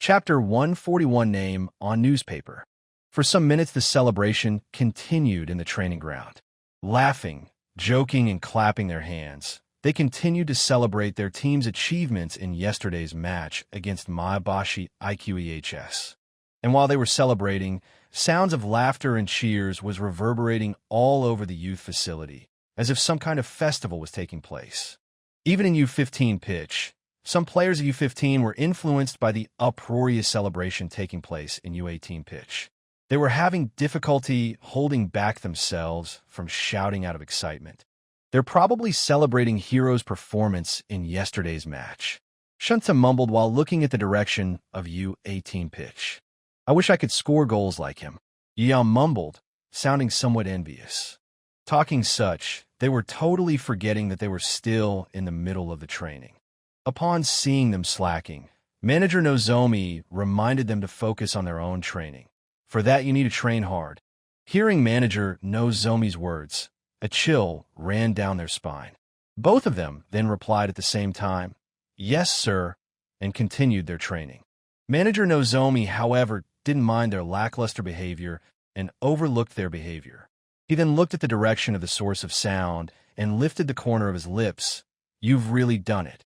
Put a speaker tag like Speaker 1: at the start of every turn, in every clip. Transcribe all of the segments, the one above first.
Speaker 1: Chapter 141 Name on Newspaper. For some minutes the celebration continued in the training ground. Laughing, joking, and clapping their hands, they continued to celebrate their team's achievements in yesterday's match against Maebashi IQEHS. And while they were celebrating, sounds of laughter and cheers was reverberating all over the youth facility, as if some kind of festival was taking place. Even in U15 pitch, some players of U15 were influenced by the uproarious celebration taking place in U18 pitch. They were having difficulty holding back themselves from shouting out of excitement. They're probably celebrating Hiro's performance in yesterday's match. Shunta mumbled while looking at the direction of U18 pitch. I wish I could score goals like him. Yeon mumbled, sounding somewhat envious. Talking such, they were totally forgetting that they were still in the middle of the training. Upon seeing them slacking, Manager Nozomi reminded them to focus on their own training. For that, you need to train hard. Hearing Manager Nozomi's words, a chill ran down their spine. Both of them then replied at the same time, "Yes, sir," and continued their training. Manager Nozomi, however, didn't mind their lackluster behavior and overlooked their behavior. He then looked at the direction of the source of sound and lifted the corner of his lips. "You've really done it."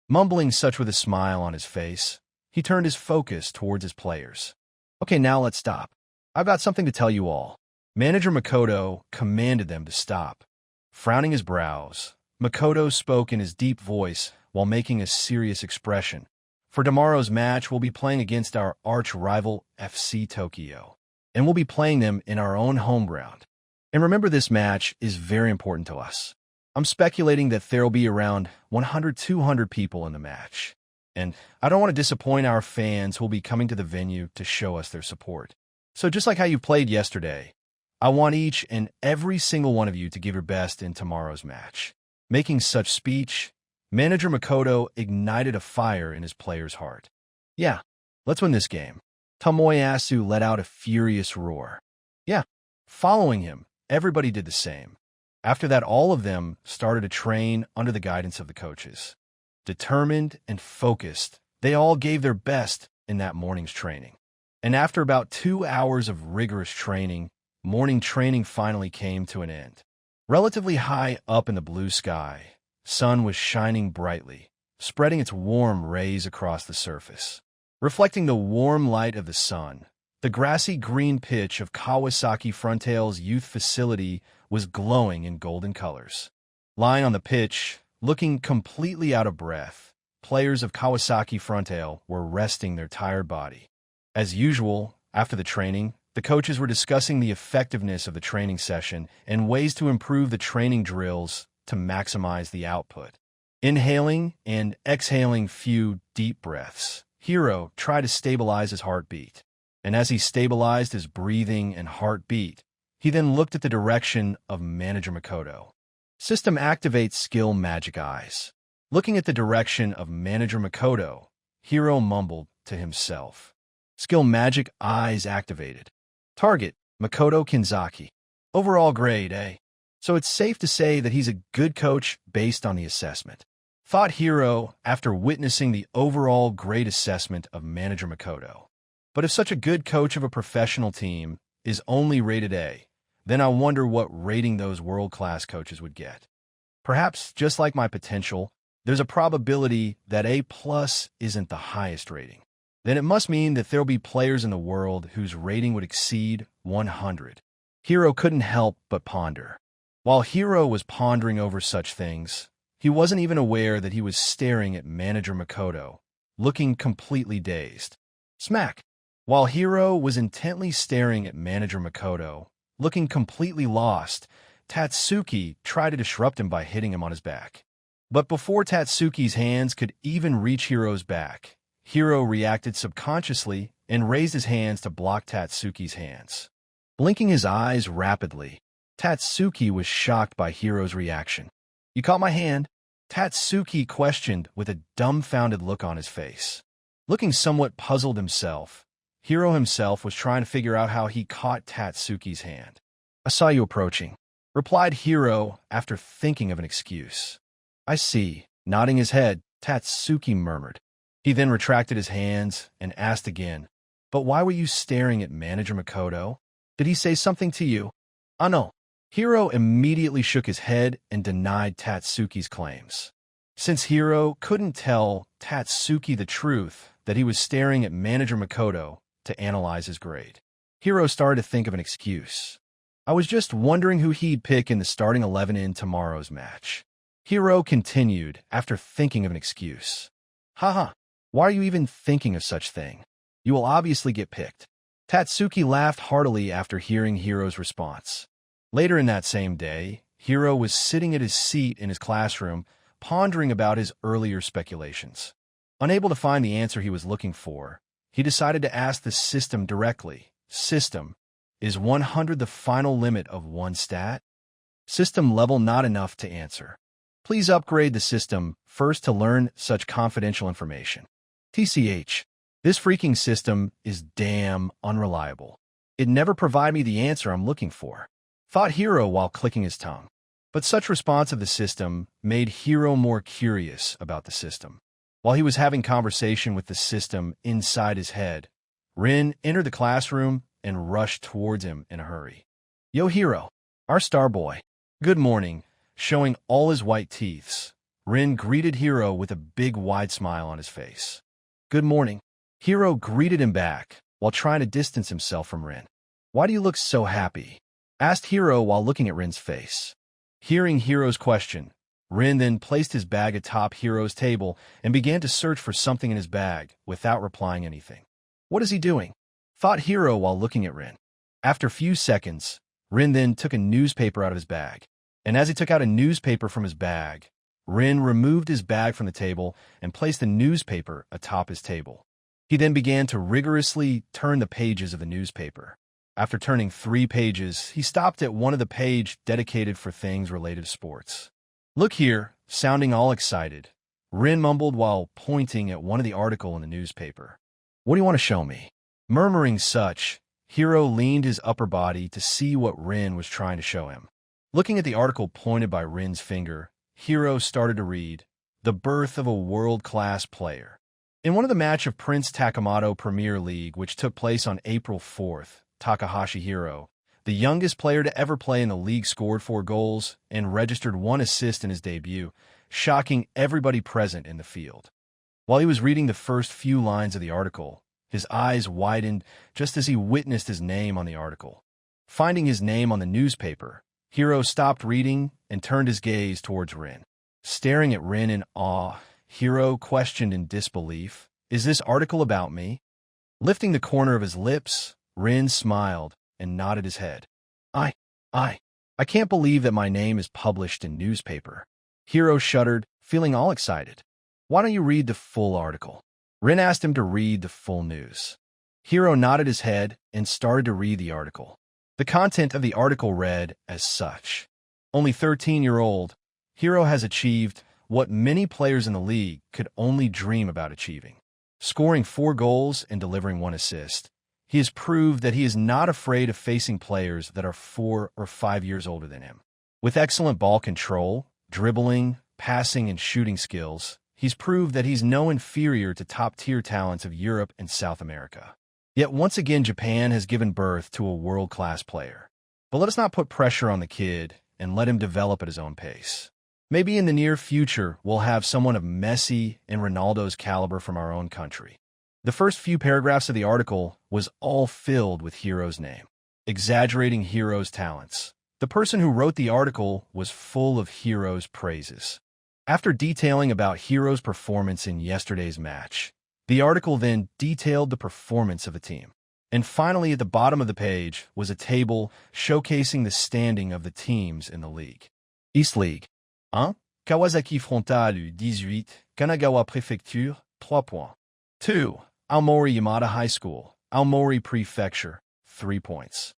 Speaker 1: Mumbling such with a smile on his face, he turned his focus towards his players. "Okay, now let's stop. I've got something to tell you all." Manager Makoto commanded them to stop. Frowning his brows, Makoto spoke in his deep voice while making a serious expression. "For tomorrow's match, we'll be playing against our arch-rival FC Tokyo, and we'll be playing them in our own home ground. And remember, this match is very important to us. I'm speculating that there'll be around 100-200 people in the match. And I don't want to disappoint our fans who will be coming to the venue to show us their support. So just like how you played yesterday, I want each and every single one of you to give your best in tomorrow's match." Making such speech, Manager Makoto ignited a fire in his players' heart. "Yeah, let's win this game." Tomoyasu let out a furious roar. "Yeah." Following him, everybody did the same. After that, all of them started to train under the guidance of the coaches. Determined and focused, they all gave their best in that morning's training. And after about 2 hours of rigorous training, morning training finally came to an end. Relatively high up in the blue sky, sun was shining brightly, spreading its warm rays across the surface. Reflecting the warm light of the sun, the grassy green pitch of Kawasaki Frontale's youth facility was glowing in golden colors. Lying on the pitch, looking completely out of breath, players of Kawasaki Frontale were resting their tired body. As usual, after the training, the coaches were discussing the effectiveness of the training session and ways to improve the training drills to maximize the output. Inhaling and exhaling few deep breaths, Hiro tried to stabilize his heartbeat. And as he stabilized his breathing and heartbeat, he then looked at the direction of Manager Makoto. System activates skill magic eyes. Looking at the direction of Manager Makoto, Hiro mumbled to himself. Skill magic eyes activated. Target, Makoto Kinzaki. Overall grade A. So it's safe to say that he's a good coach based on the assessment. Thought Hiro after witnessing the overall grade assessment of Manager Makoto. But if such a good coach of a professional team is only rated A, then I wonder what rating those world-class coaches would get. Perhaps, just like my potential, there's a probability that A+ isn't the highest rating. Then it must mean that there'll be players in the world whose rating would exceed 100. Hiro couldn't help but ponder. While Hiro was pondering over such things, he wasn't even aware that he was staring at Manager Makoto, looking completely dazed. Smack! While Hiro was intently staring at Manager Makoto, looking completely lost, Tatsuki tried to disrupt him by hitting him on his back. But before Tatsuki's hands could even reach Hiro's back, Hiro reacted subconsciously and raised his hands to block Tatsuki's hands. Blinking his eyes rapidly, Tatsuki was shocked by Hiro's reaction. "You caught my hand?" Tatsuki questioned with a dumbfounded look on his face. Looking somewhat puzzled himself, Hiro himself was trying to figure out how he caught Tatsuki's hand. "I saw you approaching," replied Hiro after thinking of an excuse. "I see." Nodding his head, Tatsuki murmured, He then retracted his hands and asked again, "But why were you staring at Manager Makoto? Did he say something to you?" "Ah, no." Hiro immediately shook his head and denied Tatsuki's claims. Since Hiro couldn't tell Tatsuki the truth that he was staring at Manager Makoto to analyze his grade, Hiro started to think of an excuse. "I was just wondering who he'd pick in the starting 11 in tomorrow's match." Hiro continued after thinking of an excuse. "Haha, why are you even thinking of such thing? You will obviously get picked." Tatsuki laughed heartily after hearing Hiro's response. Later in that same day, Hiro was sitting at his seat in his classroom, pondering about his earlier speculations. Unable to find the answer he was looking for, he decided to ask the system directly. "System, is 100 the final limit of one stat?" System level not enough to answer. Please upgrade the system first to learn such confidential information. TCH, this freaking system is damn unreliable. It never provided me the answer I'm looking for, thought Hiro while clicking his tongue. But such response of the system made Hiro more curious about the system. While he was having conversation with the system inside his head, Rin entered the classroom and rushed towards him in a hurry. "Yo, Hiro, our star boy. Good morning." Showing all his white teeth, Rin greeted Hiro with a big wide smile on his face. "Good morning." Hiro greeted him back while trying to distance himself from Rin. "Why do you look so happy?" asked Hiro while looking at Rin's face. Hearing Hiro's question, Rin then placed his bag atop Hiro's table and began to search for something in his bag without replying anything. "What is he doing?" thought Hiro while looking at Rin. After a few seconds, Rin then took a newspaper out of his bag. And as he took out a newspaper from his bag, Rin removed his bag from the table and placed the newspaper atop his table. He then began to rigorously turn the pages of the newspaper. After turning 3 pages, he stopped at one of the pages dedicated for things related to sports. "Look here," sounding all excited, Rin mumbled while pointing at one of the articles in the newspaper. "What do you want to show me?" Murmuring such, Hiro leaned his upper body to see what Rin was trying to show him. Looking at the article pointed by Rin's finger, Hiro started to read, "The birth of a world-class player." In one of the match of Prince Takamoto Premier League, which took place on April 4th, Takahashi Hiro, the youngest player to ever play in the league, scored 4 goals and registered 1 assist in his debut, shocking everybody present in the field. While he was reading the first few lines of the article, his eyes widened just as he witnessed his name on the article. Finding his name on the newspaper, Hiro stopped reading and turned his gaze towards Rin. Staring at Rin in awe, Hiro questioned in disbelief, "Is this article about me?" Lifting the corner of his lips, Rin smiled and nodded his head. I can't believe that my name is published in newspaper." Hiro shuddered, feeling all excited. "Why don't you read the full article?" Rin asked him to read the full news. Hiro nodded his head and started to read the article. The content of the article read as such. Only 13-year-old, Hiro has achieved what many players in the league could only dream about achieving. Scoring 4 goals and delivering 1 assist, he has proved that he is not afraid of facing players that are 4 or 5 years older than him. With excellent ball control, dribbling, passing, and shooting skills, he's proved that he's no inferior to top-tier talents of Europe and South America. Yet once again, Japan has given birth to a world-class player. But let us not put pressure on the kid and let him develop at his own pace. Maybe in the near future, we'll have someone of Messi and Ronaldo's caliber from our own country. The first few paragraphs of the article was all filled with Hiro's name, exaggerating Hiro's talents. The person who wrote the article was full of Hiro's praises. After detailing about Hiro's performance in yesterday's match, the article then detailed the performance of the team. And finally, at the bottom of the page was a table showcasing the standing of the teams in the league. East League. 1. Kawasaki Frontale U18, Kanagawa Prefecture, 3 points. 2. Aomori Yamada High School, Aomori Prefecture, 3 points.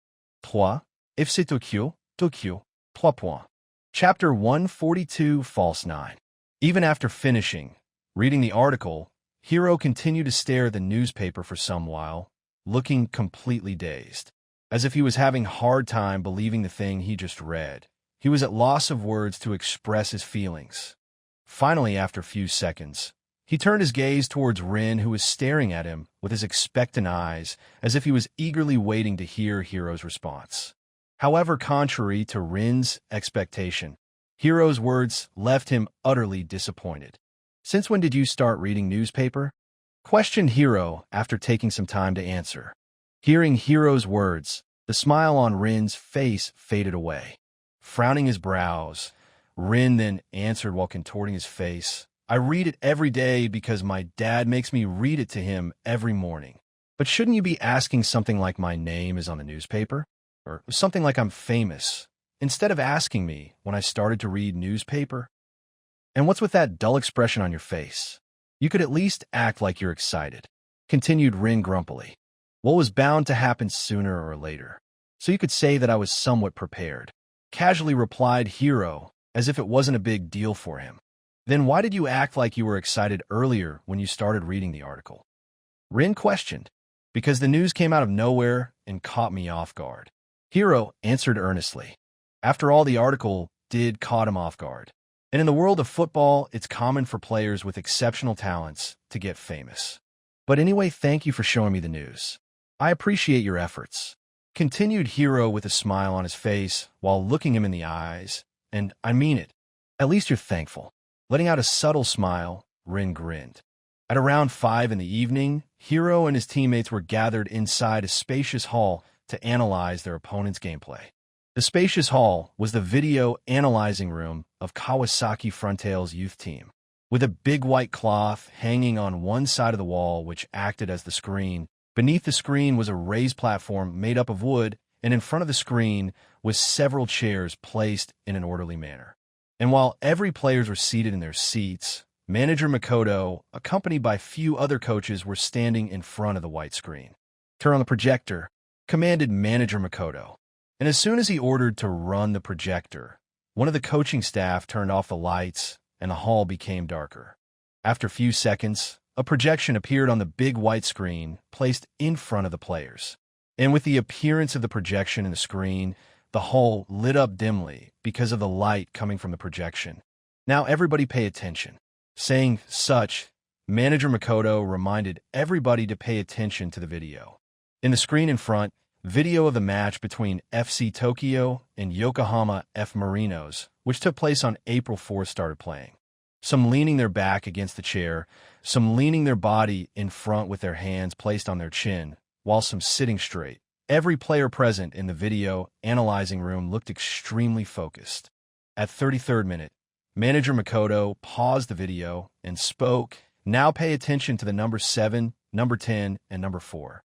Speaker 1: 3. FC Tokyo, Tokyo, 3 points. Chapter 142, False 9. Even after finishing reading the article, Hiro continued to stare at the newspaper for some while, looking completely dazed, as if he was having a hard time believing the thing he just read. He was at loss of words to express his feelings. Finally, after a few seconds, He turned his gaze towards Rin, who was staring at him with his expectant eyes, as if he was eagerly waiting to hear Hiro's response. However, contrary to Rin's expectation, Hiro's words left him utterly disappointed. "Since when did you start reading newspaper?" questioned Hiro after taking some time to answer. Hearing Hiro's words, the smile on Rin's face faded away. Frowning his brows, Rin then answered while contorting his face, "I read it every day because my dad makes me read it to him every morning." "But shouldn't you be asking something like my name is on the newspaper? Or something like I'm famous, instead of asking me when I started to read newspaper? And what's with that dull expression on your face? You could at least act like you're excited," continued Rin grumpily. "What was bound to happen sooner or later, so you could say that I was somewhat prepared," casually replied Hiro, as if it wasn't a big deal for him. "Then why did you act like you were excited earlier when you started reading the article?" Rin questioned. "Because the news came out of nowhere and caught me off guard," Hiro answered earnestly. After all, the article did caught him off guard. And in the world of football, it's common for players with exceptional talents to get famous. "But anyway, thank you for showing me the news. I appreciate your efforts," continued Hiro with a smile on his face while looking him in the eyes. "And I mean it. At least you're thankful." Letting out a subtle smile, Rin grinned. At around 5 in the evening, Hiro and his teammates were gathered inside a spacious hall to analyze their opponent's gameplay. The spacious hall was the video analyzing room of Kawasaki Frontale's youth team. With a big white cloth hanging on one side of the wall which acted as the screen, beneath the screen was a raised platform made up of wood, and in front of the screen was several chairs placed in an orderly manner. And while every players were seated in their seats, Manager Makoto, accompanied by few other coaches, were standing in front of the white screen. "Turn on the projector," commanded Manager Makoto. And as soon as he ordered to run the projector, one of the coaching staff turned off the lights and the hall became darker. After a few seconds, a projection appeared on the big white screen placed in front of the players. And with the appearance of the projection in the screen, the hall lit up dimly because of the light coming from the projection. "Now everybody pay attention." Saying such, Manager Makoto reminded everybody to pay attention to the video. In the screen in front, video of the match between FC Tokyo and Yokohama F. Marinos, which took place on April 4th, started playing. Some leaning their back against the chair, some leaning their body in front with their hands placed on their chin, while some sitting straight. Every player present in the video analyzing room looked extremely focused. At 33rd minute, Manager Makoto paused the video and spoke, "Now pay attention to the number 7, number 10, and number 4.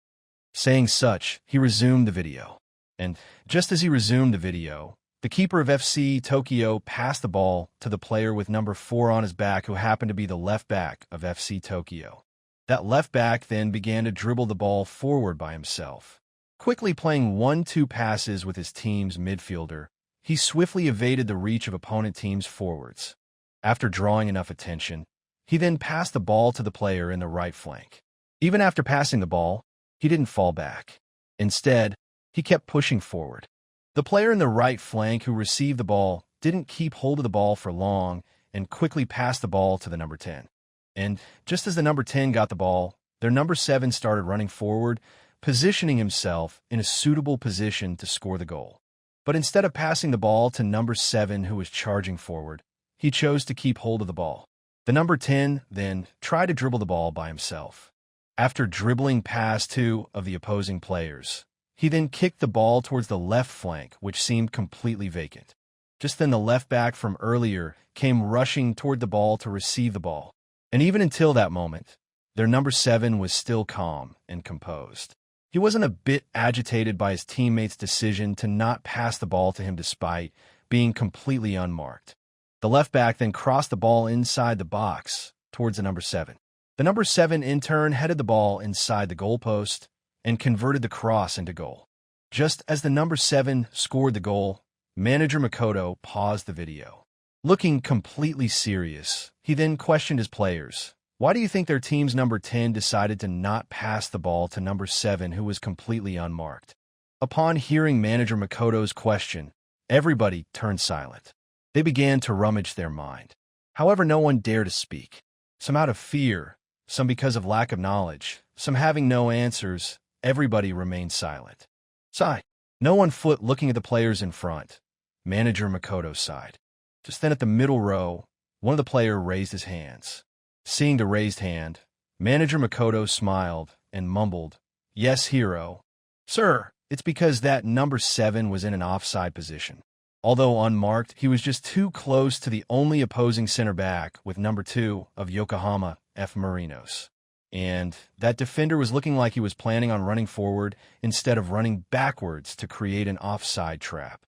Speaker 1: Saying such, he resumed the video. And just as he resumed the video, the keeper of FC Tokyo passed the ball to the player with number 4 on his back, who happened to be the left back of FC Tokyo. That left back then began to dribble the ball forward by himself. Quickly playing 1-2 passes with his team's midfielder, he swiftly evaded the reach of opponent teams' forwards. After drawing enough attention, he then passed the ball to the player in the right flank. Even after passing the ball, he didn't fall back. Instead, he kept pushing forward. The player in the right flank who received the ball didn't keep hold of the ball for long and quickly passed the ball to the number 10. And just as the number 10 got the ball, their number 7 started running forward, positioning himself in a suitable position to score the goal. But instead of passing the ball to number 7, who was charging forward, he chose to keep hold of the ball. The number 10 then tried to dribble the ball by himself. After dribbling past 2 of the opposing players, he then kicked the ball towards the left flank, which seemed completely vacant. Just then the left back from earlier came rushing toward the ball to receive the ball. And even until that moment, their number 7 was still calm and composed. He wasn't a bit agitated by his teammates' decision to not pass the ball to him despite being completely unmarked. The left back then crossed the ball inside the box towards the number 7. The number 7 in turn headed the ball inside the goalpost and converted the cross into goal. Just as the number 7 scored the goal, Manager Makoto paused the video. Looking completely serious, he then questioned his players. Why do you think their team's number 10 decided to not pass the ball to number 7, who was completely unmarked? Upon hearing Manager Makoto's question, everybody turned silent. They began to rummage their mind. However, no one dared to speak. Some out of fear, some because of lack of knowledge, some having no answers. Everybody remained silent. Sigh. No one foot looking at the players in front. Manager Makoto sighed. Just then at the middle row, one of the players raised his hands. Seeing the raised hand, Manager Makoto smiled and mumbled, "Yes, Hiro. Sir, it's because that number 7 was in an offside position. Although unmarked, he was just too close to the only opposing center back with number 2 of Yokohama F. Marinos. And that defender was looking like he was planning on running forward instead of running backwards to create an offside trap,"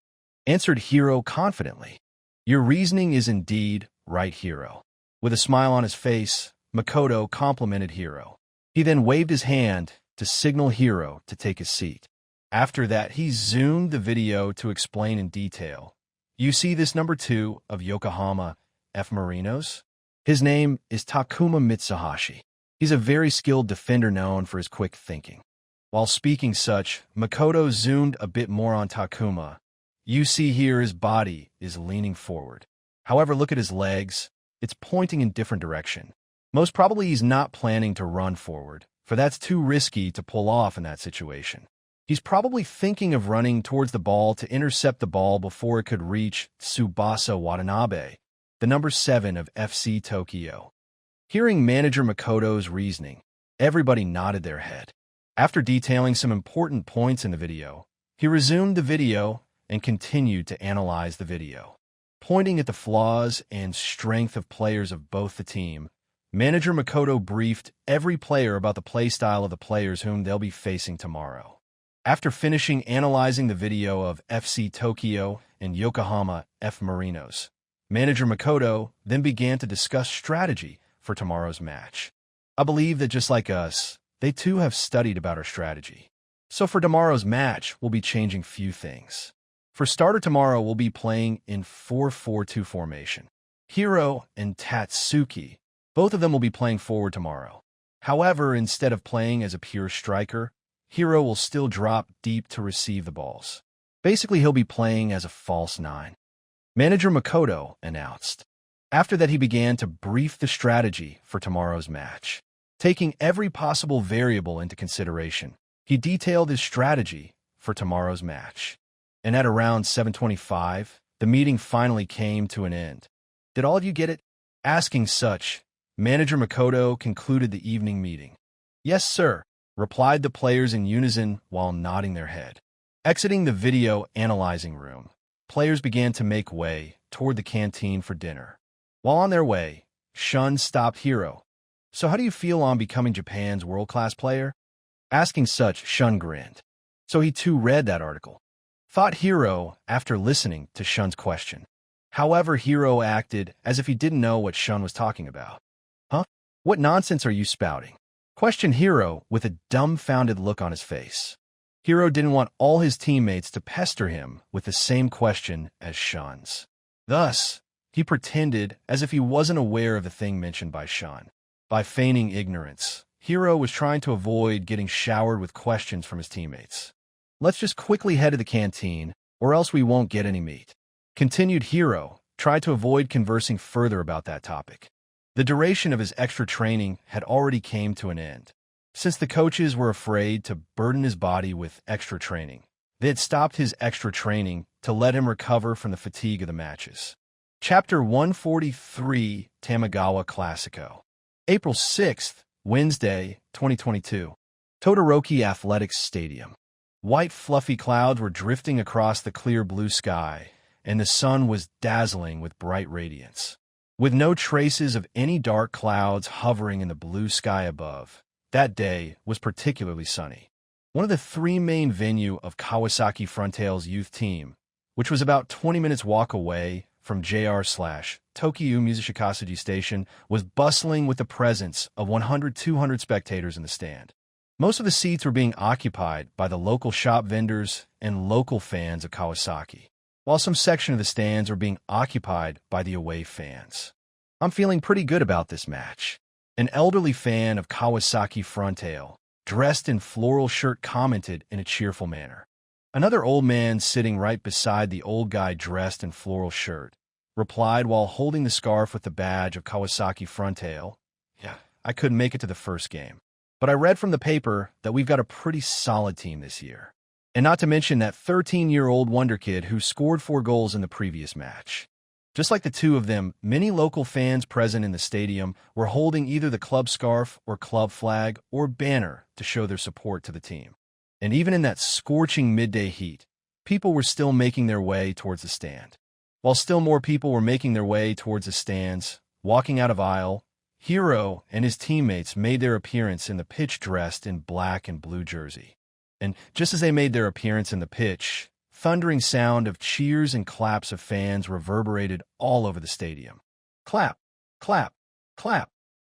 Speaker 1: answered Hiro confidently. "Your reasoning is indeed right, Hiro." With a smile on his face, Makoto complimented Hiro. He then waved his hand to signal Hiro to take his seat. After that, he zoomed the video to explain in detail. "You see this number 2 of Yokohama F. Marinos? His name is Takuma Mitsuhashi. He's a very skilled defender known for his quick thinking." While speaking such, Makoto zoomed a bit more on Takuma. "You see here his body is leaning forward. However, look at his legs. It's pointing in different direction. Most probably he's not planning to run forward, for that's too risky to pull off in that situation. He's probably thinking of running towards the ball to intercept the ball before it could reach Tsubasa Watanabe, the number 7 of FC Tokyo." Hearing Manager Makoto's reasoning, everybody nodded their head. After detailing some important points in the video, he resumed the video and continued to analyze the video. Pointing at the flaws and strength of players of both the team, Manager Makoto briefed every player about the playstyle of the players whom they'll be facing tomorrow. After finishing analyzing the video of FC Tokyo and Yokohama F. Marinos, Manager Makoto then began to discuss strategy for tomorrow's match. "I believe that just like us, they too have studied about our strategy. So for tomorrow's match, we'll be changing few things. For starter tomorrow, we'll be playing in 4-4-2 formation. Hiro and Tatsuki, both of them will be playing forward tomorrow. However, instead of playing as a pure striker, Hiro will still drop deep to receive the balls. Basically, he'll be playing as a false 9. Manager Makoto announced. After that, he began to brief the strategy for tomorrow's match. Taking every possible variable into consideration, he detailed his strategy for tomorrow's match. And at around 7:25, the meeting finally came to an end. "Did all of you get it?" Asking such, Manager Makoto concluded the evening meeting. "Yes, sir," replied the players in unison while nodding their head. Exiting the video analyzing room, players began to make way toward the canteen for dinner. While on their way, Shun stopped Hiro. "So how do you feel on becoming Japan's world-class player?" Asking such, Shun grinned. So he too read that article. Thought Hiro after listening to Shun's question. However, Hiro acted as if he didn't know what Shun was talking about. "Huh? What nonsense are you spouting?" questioned Hiro with a dumbfounded look on his face. Hiro didn't want all his teammates to pester him with the same question as Shun's. Thus, he pretended as if he wasn't aware of the thing mentioned by Shun. By feigning ignorance, Hiro was trying to avoid getting showered with questions from his teammates. "Let's just quickly head to the canteen, or else we won't get any meat," continued Hiro, tried to avoid conversing further about that topic. The duration of his extra training had already came to an end. Since the coaches were afraid to burden his body with extra training, they had stopped his extra training to let him recover from the fatigue of the matches. Chapter 143, Tamagawa Classico. April 6th, Wednesday, 2022. Todoroki Athletics Stadium. White fluffy clouds were drifting across the clear blue sky, and the sun was dazzling with bright radiance. With no traces of any dark clouds hovering in the blue sky above, that day was particularly sunny. One of the three main venues of Kawasaki Frontale's youth team, which was about 20 minutes walk away from JR/Tokyo Musashikasuji Station, was bustling with the presence of 100-200 spectators in the stand. Most of the seats were being occupied by the local shop vendors and local fans of Kawasaki, while some section of the stands were being occupied by the away fans. "I'm feeling pretty good about this match," an elderly fan of Kawasaki Frontale, dressed in floral shirt, commented in a cheerful manner. Another old man sitting right beside the old guy dressed in floral shirt replied while holding the scarf with the badge of Kawasaki Frontale, I couldn't make it to the first game. But I read from the paper that we've got a pretty solid team this year. And not to mention that 13-year-old wonder kid who scored 4 goals in the previous match. Just like the two of them, many local fans present in the stadium were holding either the club scarf or club flag or banner to show their support to the team. And even in that scorching midday heat, people were still making their way towards the stand. While still more people were making their way towards the stands, walking out of aisle, Hiro and his teammates made their appearance in the pitch dressed in black and blue jersey. And just as they made their appearance in the pitch, thundering sound of cheers and claps of fans reverberated all over the stadium. Clap, clap, clap.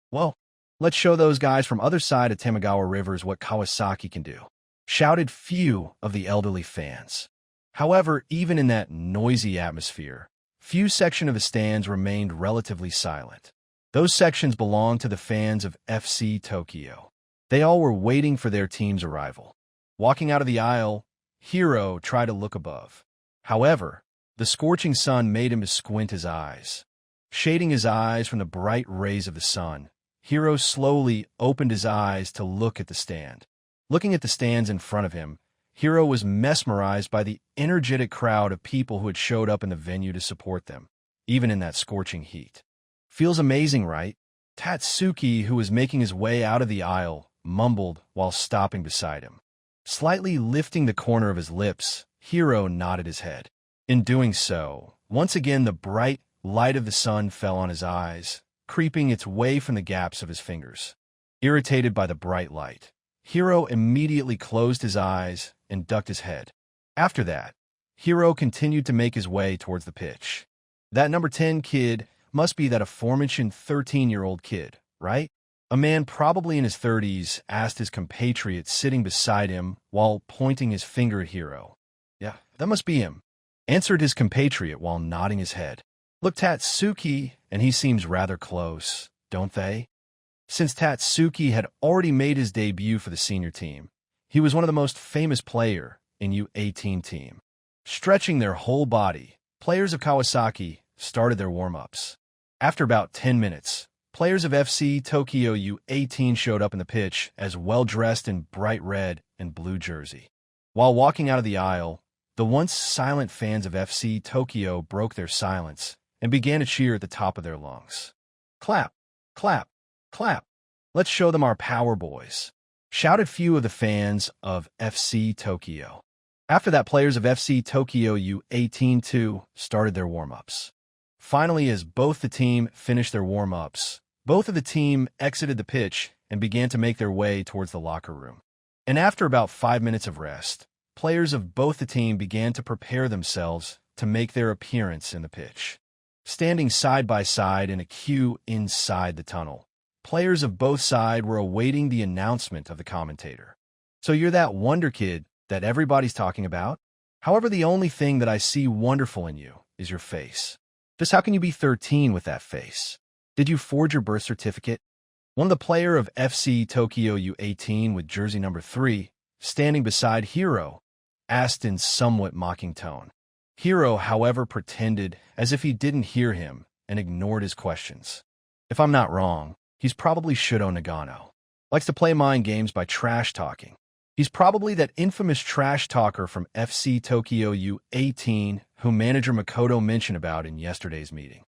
Speaker 1: Well, let's show those guys from other side of Tamagawa Rivers what Kawasaki can do, shouted few of the elderly fans. However, even in that noisy atmosphere, few sections of the stands remained relatively silent. Those sections belonged to the fans of FC Tokyo. They all were waiting for their team's arrival. Walking out of the aisle, Hiro tried to look above. However, the scorching sun made him squint his eyes. Shading his eyes from the bright rays of the sun, Hiro slowly opened his eyes to look at the stand. Looking at the stands in front of him, Hiro was mesmerized by the energetic crowd of people who had showed up in the venue to support them, even in that scorching heat. Feels amazing, right? Tatsuki, who was making his way out of the aisle, mumbled while stopping beside him. Slightly lifting the corner of his lips, Hiro nodded his head. In doing so, once again the bright light of the sun fell on his eyes, creeping its way from the gaps of his fingers. Irritated by the bright light, Hiro immediately closed his eyes and ducked his head. After that, Hiro continued to make his way towards the pitch. That number 10 kid must be that aforementioned 13-year-old kid, right? A man probably in his 30s asked his compatriot sitting beside him while pointing his finger at Hiro. Yeah, that must be him, answered his compatriot while nodding his head. Look, Tatsuki, and he seems rather close, don't they? Since Tatsuki had already made his debut for the senior team, he was one of the most famous players in U18 team. Stretching their whole body, players of Kawasaki started their warm-ups. After about 10 minutes, players of FC Tokyo U18 showed up in the pitch as well-dressed in bright red and blue jersey. While walking out of the aisle, the once silent fans of FC Tokyo broke their silence and began to cheer at the top of their lungs. Clap, clap, clap. Let's show them our power, boys, shouted few of the fans of FC Tokyo. After that, players of FC Tokyo U18 too started their warm-ups. Finally, as both the team finished their warm-ups, both of the team exited the pitch and began to make their way towards the locker room. And after about 5 minutes of rest, players of both the team began to prepare themselves to make their appearance in the pitch. Standing side by side in a queue inside the tunnel, players of both sides were awaiting the announcement of the commentator. So you're that wonder kid that everybody's talking about? However, the only thing that I see wonderful in you is your face. Just how can you be 13 with that face? Did you forge your birth certificate? One of the player of FC Tokyo U18 with jersey number 3, standing beside Hiro, asked in somewhat mocking tone. Hiro, however, pretended as if he didn't hear him and ignored his questions. If I'm not wrong, he's probably Shudo Nagano. Likes to play mind games by trash talking. He's probably that infamous trash talker from FC Tokyo U18 whom manager Makoto mentioned about in yesterday's meeting.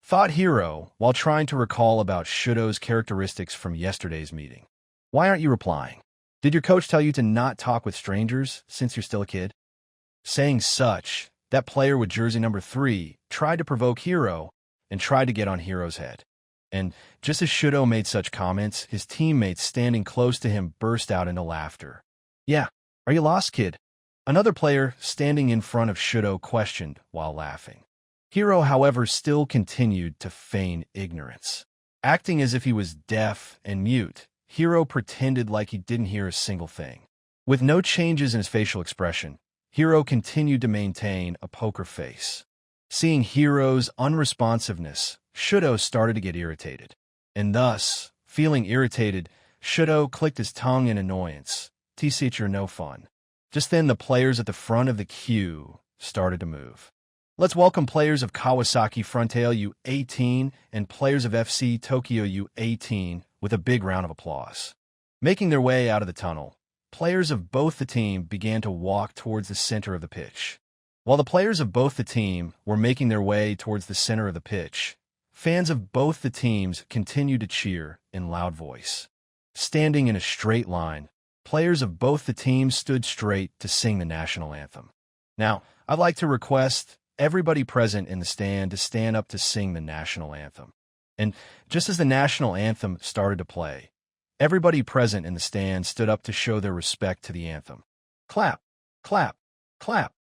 Speaker 1: Thought Hiro while trying to recall about Shudo's characteristics from yesterday's meeting. Why aren't you replying? Did your coach tell you to not talk with strangers since you're still a kid? Saying such, that player with jersey number 3 tried to provoke Hiro and tried to get on Hiro's head. And just as Shudo made such comments, his teammates standing close to him burst out into laughter. Yeah, are you lost, kid? Another player standing in front of Shudo questioned while laughing. Hiro, however, still continued to feign ignorance. Acting as if he was deaf and mute, Hiro pretended like he didn't hear a single thing. With no changes in his facial expression, Hiro continued to maintain a poker face. Seeing Hiro's unresponsiveness, Shudo started to get irritated. And thus, feeling irritated, Shudo clicked his tongue in annoyance. Teacher, no fun. Just then, the players at the front of the queue started to move. Let's welcome players of Kawasaki Frontale U18 and players of FC Tokyo U18 with a big round of applause. Making their way out of the tunnel, players of both the team began to walk towards the center of the pitch. While the players of both the team were making their way towards the center of the pitch, fans of both the teams continued to cheer in loud voice. Standing in a straight line, players of both the teams stood straight to sing the national anthem. Now, I'd like to request everybody present in the stand to stand up to sing the national anthem. And just as the national anthem started to play, everybody present in the stand stood up to show their respect to the anthem. Clap, clap, clap.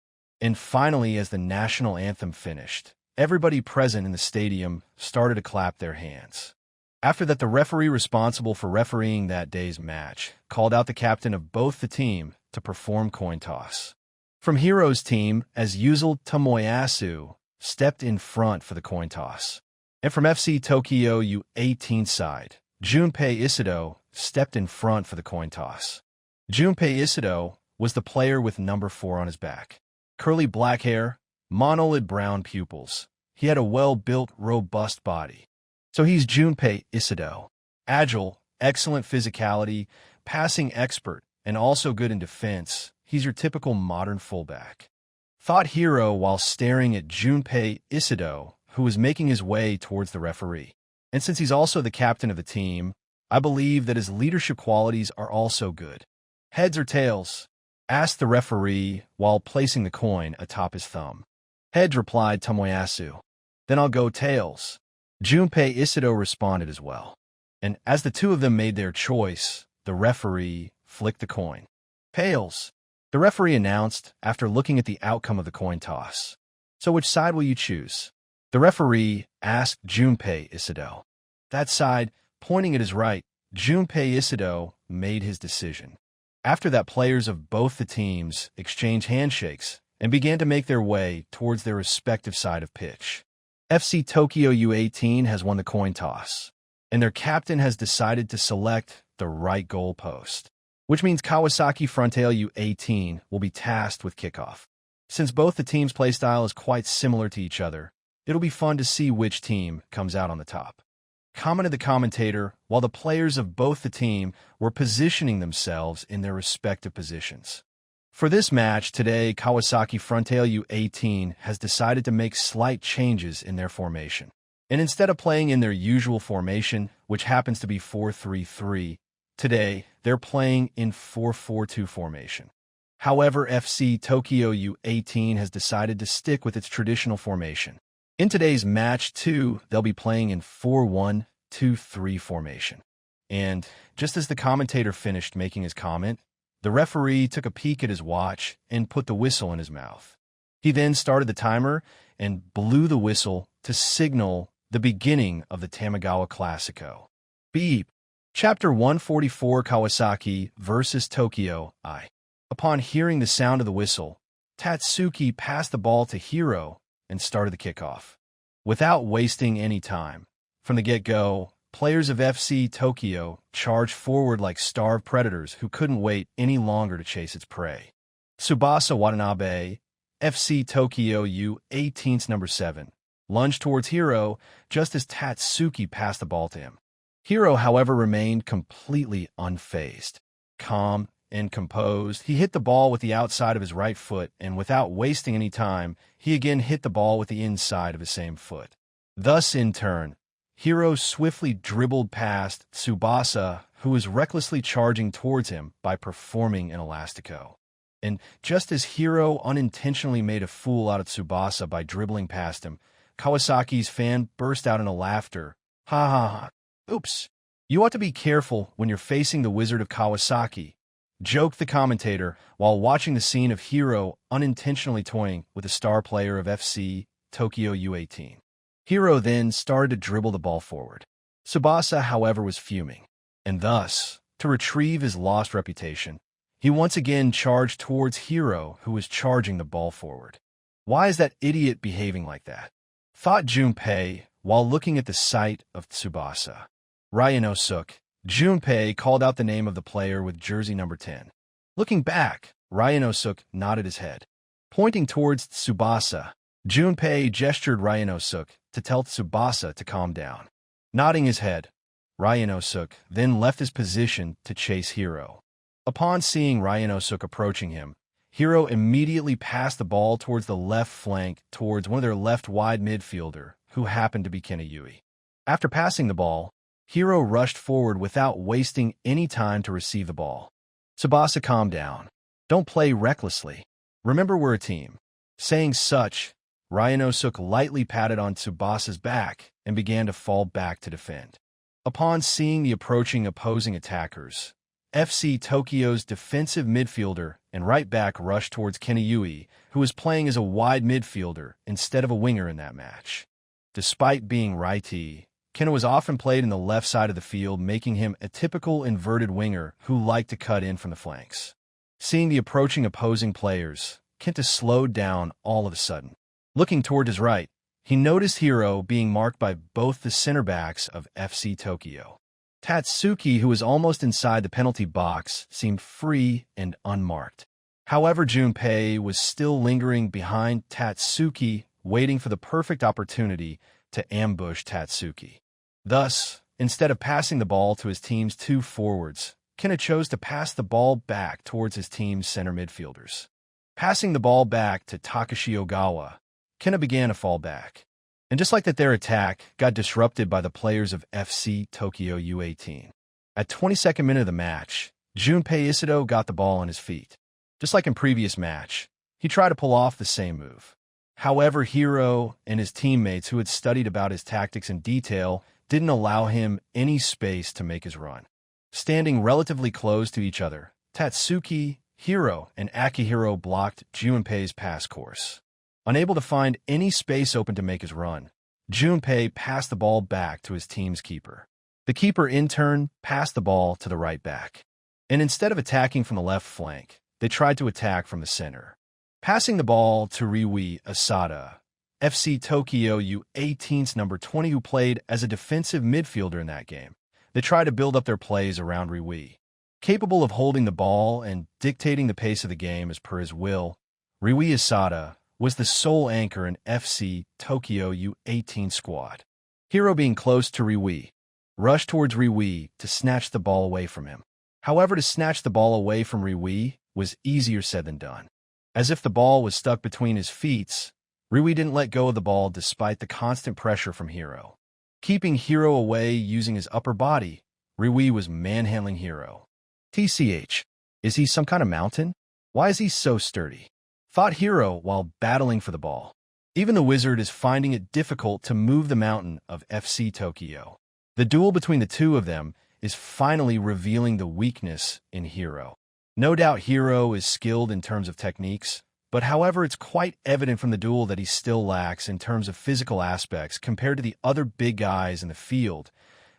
Speaker 1: And finally, as the national anthem finished, everybody present in the stadium started to clap their hands. After that, the referee responsible for refereeing that day's match called out the captain of both the team to perform coin toss. From Hiro's team, as usual, Tomoyasu stepped in front for the coin toss. And from FC Tokyo U18 side, Junpei Isido stepped in front for the coin toss. Junpei Isido was the player with number 4 on his back. Curly black hair, monolid brown pupils. He had a well-built, robust body. So he's Junpei Isido. Agile, excellent physicality, passing expert, and also good in defense. He's your typical modern fullback. Thought Hiro while staring at Junpei Isido, who was making his way towards the referee. And since he's also the captain of the team, I believe that his leadership qualities are also good. Heads or tails? Asked the referee while placing the coin atop his thumb. Heads, replied Tomoyasu. Then I'll go tails. Junpei Isido responded as well. And as the two of them made their choice, the referee flicked the coin. Tails, the referee announced after looking at the outcome of the coin toss. So which side will you choose? The referee asked Junpei Isido. That side, pointing at his right, Junpei Isido made his decision. After that, players of both the teams exchanged handshakes and began to make their way towards their respective side of pitch. FC Tokyo U18 has won the coin toss, and their captain has decided to select the right goal post, which means Kawasaki Frontale U18 will be tasked with kickoff. Since both the teams' playstyle is quite similar to each other, it'll be fun to see which team comes out on the top. Commented the commentator while the players of both the team were positioning themselves in their respective positions. For this match today, Kawasaki Frontale U18 has decided to make slight changes in their formation. And instead of playing in their usual formation, which happens to be 4-3-3, today they're playing in 4-4-2 formation. However, FC Tokyo U18 has decided to stick with its traditional formation. In today's match 2, they'll be playing in 4-1-2-3 formation. And just as the commentator finished making his comment, the referee took a peek at his watch and put the whistle in his mouth. He then started the timer and blew the whistle to signal the beginning of the Tamagawa Classico. Beep. Chapter 144, Kawasaki versus Tokyo I. Upon hearing the sound of the whistle, Tatsuki passed the ball to Hiro and started the kickoff. Without wasting any time, from the get-go, players of FC Tokyo charged forward like starved predators who couldn't wait any longer to chase its prey. Tsubasa Watanabe, FC Tokyo U18's number 7, lunged towards Hiro just as Tatsuki passed the ball to him. Hiro, however, remained completely unfazed. Calm and composed, he hit the ball with the outside of his right foot, and without wasting any time, he again hit the ball with the inside of his same foot. Thus, in turn, Hiro swiftly dribbled past Tsubasa, who was recklessly charging towards him by performing an elastico. And just as Hiro unintentionally made a fool out of Tsubasa by dribbling past him, Kawasaki's fan burst out into laughter. Ha ha ha. Oops. You ought to be careful when you're facing the Wizard of Kawasaki, joked the commentator while watching the scene of Hiro unintentionally toying with a star player of FC Tokyo U18. Hiro then started to dribble the ball forward. Tsubasa, however, was fuming, and thus, to retrieve his lost reputation, he once again charged towards Hiro, who was charging the ball forward. Why is that idiot behaving like that? Thought Junpei while looking at the sight of Tsubasa. Ryanosuke. Junpei called out the name of the player with jersey number 10. Looking back, Ryanosuke nodded his head. Pointing towards Tsubasa, Junpei gestured Ryanosuke to tell Tsubasa to calm down. Nodding his head, Ryanosuke then left his position to chase Hiro. Upon seeing Ryanosuke approaching him, Hiro immediately passed the ball towards the left flank towards one of their left wide midfielder, who happened to be Kinayui. After passing the ball, Hiro rushed forward without wasting any time to receive the ball. Tsubasa, calm down. Don't play recklessly. Remember, we're a team. Saying such, Ryanosuke lightly patted on Tsubasa's back and began to fall back to defend. Upon seeing the approaching opposing attackers, FC Tokyo's defensive midfielder and right back rushed towards Kinayui, who was playing as a wide midfielder instead of a winger in that match. Despite being righty, Kena was often played in the left side of the field, making him a typical inverted winger who liked to cut in from the flanks. Seeing the approaching opposing players, Kenta slowed down all of a sudden. Looking toward his right, he noticed Hiro being marked by both the center backs of FC Tokyo. Tatsuki, who was almost inside the penalty box, seemed free and unmarked. However, Junpei was still lingering behind Tatsuki, waiting for the perfect opportunity to ambush Tatsuki. Thus, instead of passing the ball to his team's two forwards, Kena chose to pass the ball back towards his team's center midfielders. Passing the ball back to Takashi Ogawa, Kena began to fall back. And just like that, their attack got disrupted by the players of FC Tokyo U18. At 22nd minute of the match, Junpei Isido got the ball on his feet. Just like in previous match, he tried to pull off the same move. However, Hiro and his teammates, who had studied about his tactics in detail, didn't allow him any space to make his run. Standing relatively close to each other, Tatsuki, Hiro, and Akihiro blocked Junpei's pass course. Unable to find any space open to make his run, Junpei passed the ball back to his team's keeper. The keeper, in turn, passed the ball to the right back. And instead of attacking from the left flank, they tried to attack from the center. Passing the ball to Ryui Asada, FC Tokyo U18's number 20, who played as a defensive midfielder in that game. They tried to build up their plays around Ryui. Capable of holding the ball and dictating the pace of the game as per his will, Ryui Asada was the sole anchor in FC Tokyo U18 squad. Hiro, being close to Ryui, rushed towards Ryui to snatch the ball away from him. However, to snatch the ball away from Ryui was easier said than done. As if the ball was stuck between his feet, Ryui didn't let go of the ball despite the constant pressure from Hiro. Keeping Hiro away using his upper body, Ryui was manhandling Hiro. TCH, is he some kind of mountain? Why is he so sturdy? Thought Hiro while battling for the ball. Even the wizard is finding it difficult to move the mountain of FC Tokyo. The duel between the two of them is finally revealing the weakness in Hiro. No doubt Hiro is skilled in terms of techniques, but however, it's quite evident from the duel that he still lacks in terms of physical aspects compared to the other big guys in the field,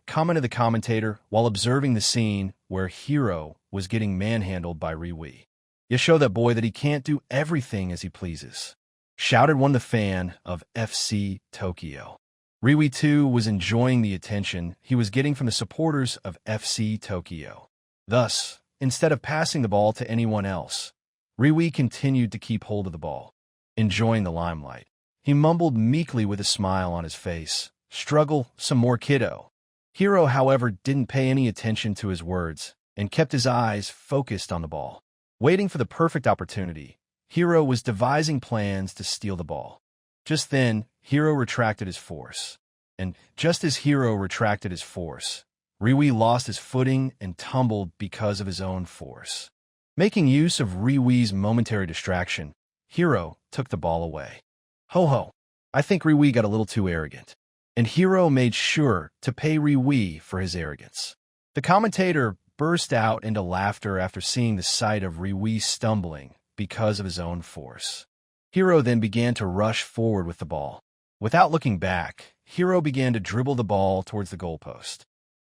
Speaker 1: commented the commentator while observing the scene where Hiro was getting manhandled by Ryui. You show that boy that he can't do everything as he pleases, shouted one the fan of FC Tokyo. Ryui too was enjoying the attention he was getting from the supporters of FC Tokyo. Thus, instead of passing the ball to anyone else, Ryui continued to keep hold of the ball. Enjoying the limelight, he mumbled meekly with a smile on his face, "Struggle some more, kiddo." Hiro, however, didn't pay any attention to his words and kept his eyes focused on the ball. Waiting for the perfect opportunity, Hiro was devising plans to steal the ball. Just then, Hiro retracted his force. And just as Hiro retracted his force, Ryui lost his footing and tumbled because of his own force. Making use of Ryui's momentary distraction, Hiro took the ball away. Ho ho, I think Ryui got a little too arrogant. And Hiro made sure to pay Ryui for his arrogance. The commentator burst out into laughter after seeing the sight of Ryui stumbling because of his own force. Hiro then began to rush forward with the ball. Without looking back, Hiro began to dribble the ball towards the goalpost.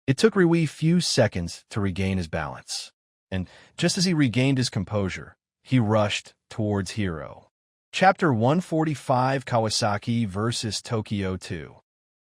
Speaker 1: It took Ryui few seconds to regain his balance. And just as he regained his composure, he rushed towards Hiro. Chapter 145, Kawasaki vs. Tokyo 2.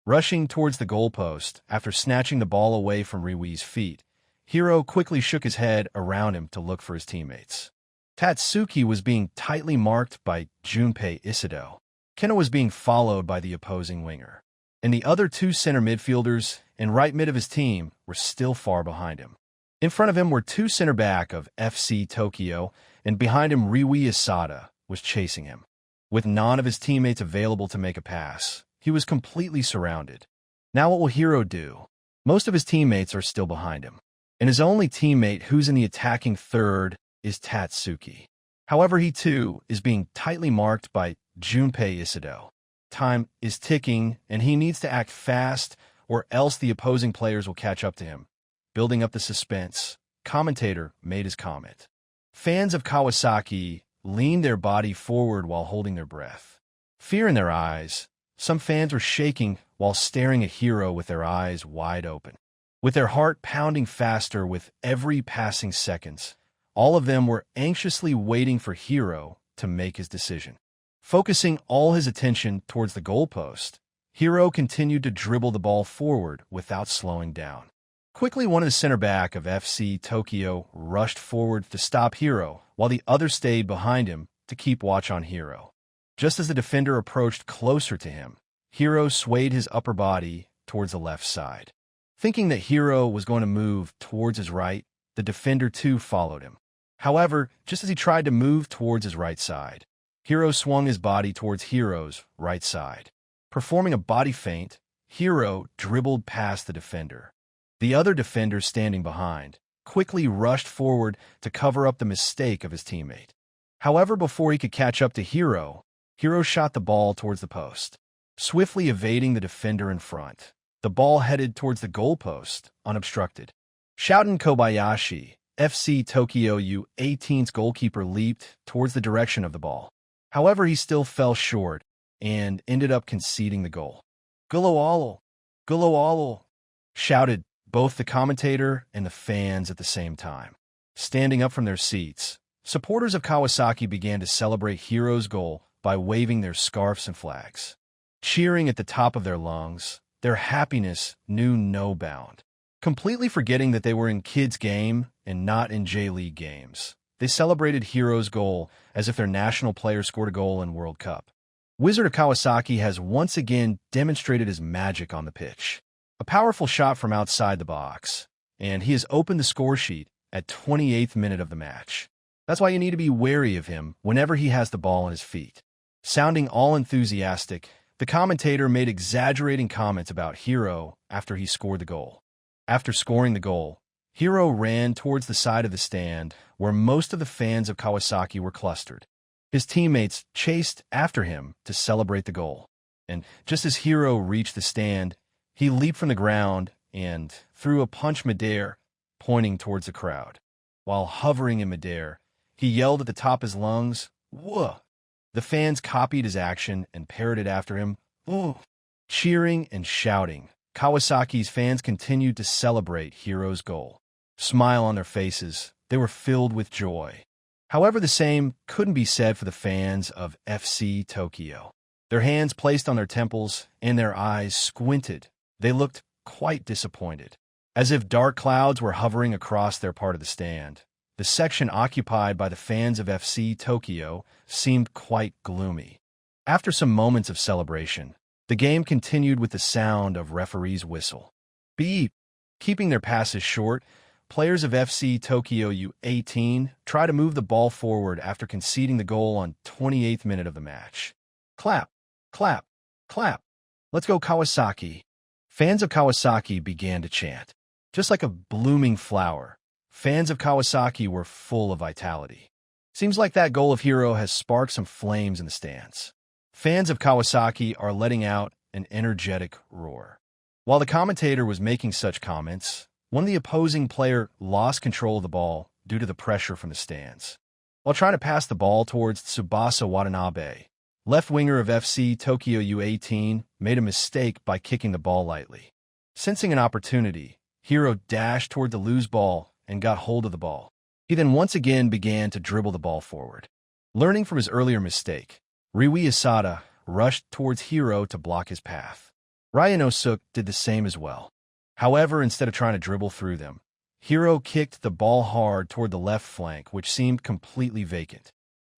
Speaker 1: Rushing towards the goalpost after snatching the ball away from Ryui's feet, Hiro quickly shook his head around him to look for his teammates. Tatsuki was being tightly marked by Junpei Isido. Keno was being followed by the opposing winger, and the other two center midfielders and right mid of his team were still far behind him. In front of him were two center back of FC Tokyo, and behind him Ryui Asada was chasing him. With none of his teammates available to make a pass, he was completely surrounded. Now what will Hiro do? Most of his teammates are still behind him, and his only teammate who's in the attacking third is Tatsuki. However, he too is being tightly marked by Junpei Isado. Time is ticking, and he needs to act fast, or else the opposing players will catch up to him. Building up the suspense, commentator made his comment. Fans of Kawasaki leaned their body forward while holding their breath. Fear in their eyes, some fans were shaking while staring at Hiro with their eyes wide open. With their heart pounding faster with every passing seconds, all of them were anxiously waiting for Hiro to make his decision. Focusing all his attention towards the goalpost, Hiro continued to dribble the ball forward without slowing down. Quickly, one of the center back of FC Tokyo rushed forward to stop Hiro, while the other stayed behind him to keep watch on Hiro. Just as the defender approached closer to him, Hiro swayed his upper body towards the left side. Thinking that Hiro was going to move towards his right, the defender too followed him. However, just as he tried to move towards his right side, Hiro swung his body towards Hiro's right side. Performing a body feint, Hiro dribbled past the defender. The other defender standing behind quickly rushed forward to cover up the mistake of his teammate. However, before he could catch up to Hiro, Hiro shot the ball towards the post. Swiftly evading the defender in front, the ball headed towards the goalpost, unobstructed. Shouten Kobayashi, FC Tokyo U18's goalkeeper, leaped towards the direction of the ball. However, he still fell short and ended up conceding the goal. "Golo Golo!" shouted both the commentator and the fans at the same time. Standing up from their seats, supporters of Kawasaki began to celebrate Hiro's goal by waving their scarves and flags. Cheering at the top of their lungs, their happiness knew no bound. Completely forgetting that they were in kids' game and not in J-League games, they celebrated Hiro's goal as if their national player scored a goal in World Cup. Wizard of Kawasaki has once again demonstrated his magic on the pitch. A powerful shot from outside the box, and he has opened the score sheet at 28th minute of the match. That's why you need to be wary of him whenever he has the ball on his feet. Sounding all enthusiastic, the commentator made exaggerating comments about Hiro after he scored the goal. After scoring the goal, Hiro ran towards the side of the stand where most of the fans of Kawasaki were clustered. His teammates chased after him to celebrate the goal. And just as Hiro reached the stand, he leaped from the ground and threw a punch midair, pointing towards the crowd. While hovering in midair, he yelled at the top of his lungs, "Whoa!" The fans copied his action and parroted after him, "Whoa!" Cheering and shouting, Kawasaki's fans continued to celebrate Hiro's goal. Smile on their faces, they were filled with joy. However, the same couldn't be said for the fans of FC Tokyo. Their hands placed on their temples and their eyes squinted. They looked quite disappointed, as if dark clouds were hovering across their part of the stand. The section occupied by the fans of FC Tokyo seemed quite gloomy. After some moments of celebration, the game continued with the sound of referee's whistle. Beep! Keeping their passes short, players of FC Tokyo U18 try to move the ball forward after conceding the goal on 28th minute of the match. Clap! Clap! Clap! Let's go Kawasaki! Fans of Kawasaki began to chant. Just like a blooming flower, fans of Kawasaki were full of vitality. Seems like that goal of Hiro has sparked some flames in the stands. Fans of Kawasaki are letting out an energetic roar. While the commentator was making such comments, one of the opposing player lost control of the ball due to the pressure from the stands. While trying to pass the ball towards Tsubasa Watanabe, left winger of FC Tokyo U18 made a mistake by kicking the ball lightly. Sensing an opportunity, Hiro dashed toward the loose ball and got hold of the ball. He then once again began to dribble the ball forward. Learning from his earlier mistake, Ryui Asada rushed towards Hiro to block his path. Ryanosuk did the same as well. However, instead of trying to dribble through them, Hiro kicked the ball hard toward the left flank, which seemed completely vacant.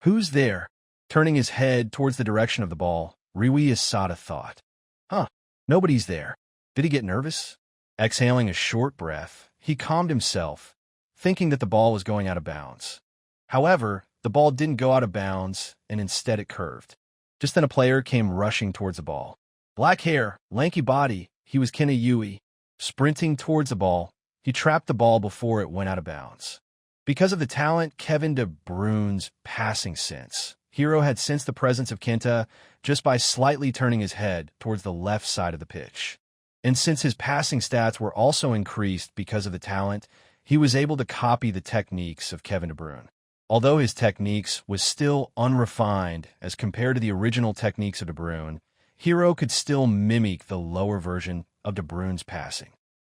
Speaker 1: "Who's there?" Turning his head towards the direction of the ball, Ryui Asada thought. Huh, nobody's there. Did he get nervous? Exhaling a short breath, he calmed himself, thinking that the ball was going out of bounds. However, the ball didn't go out of bounds, and instead it curved. Just then a player came rushing towards the ball. Black hair, lanky body, he was Kena Yui. Sprinting towards the ball, he trapped the ball before it went out of bounds. Because of the talent Kevin De Bruyne's passing sense, Hiro had sensed the presence of Kenta just by slightly turning his head towards the left side of the pitch. And since his passing stats were also increased because of the talent, he was able to copy the techniques of Kevin De Bruyne. Although his techniques was still unrefined as compared to the original techniques of De Bruyne, Hiro could still mimic the lower version of De Bruyne's passing.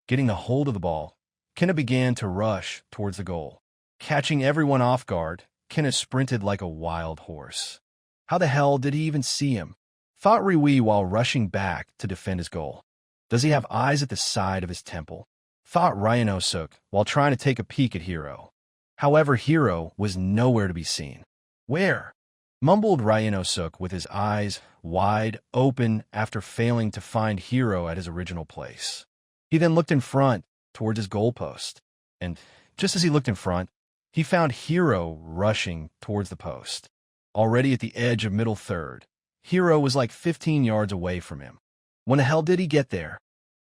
Speaker 1: Getting the hold of the ball, Kena began to rush towards the goal. Catching everyone off guard, Kena sprinted like a wild horse. How the hell did he even see him? Thought Ryui while rushing back to defend his goal. Does he have eyes at the side of his temple? Thought Ryanosuke while trying to take a peek at Hiro. However, Hiro was nowhere to be seen. Where? Mumbled Ryanosuke with his eyes wide open after failing to find Hiro at his original place. He then looked in front towards his goalpost, and just as he looked in front, he found Hiro rushing towards the post. Already at the edge of middle third, Hiro was like 15 yards away from him. When the hell did he get there?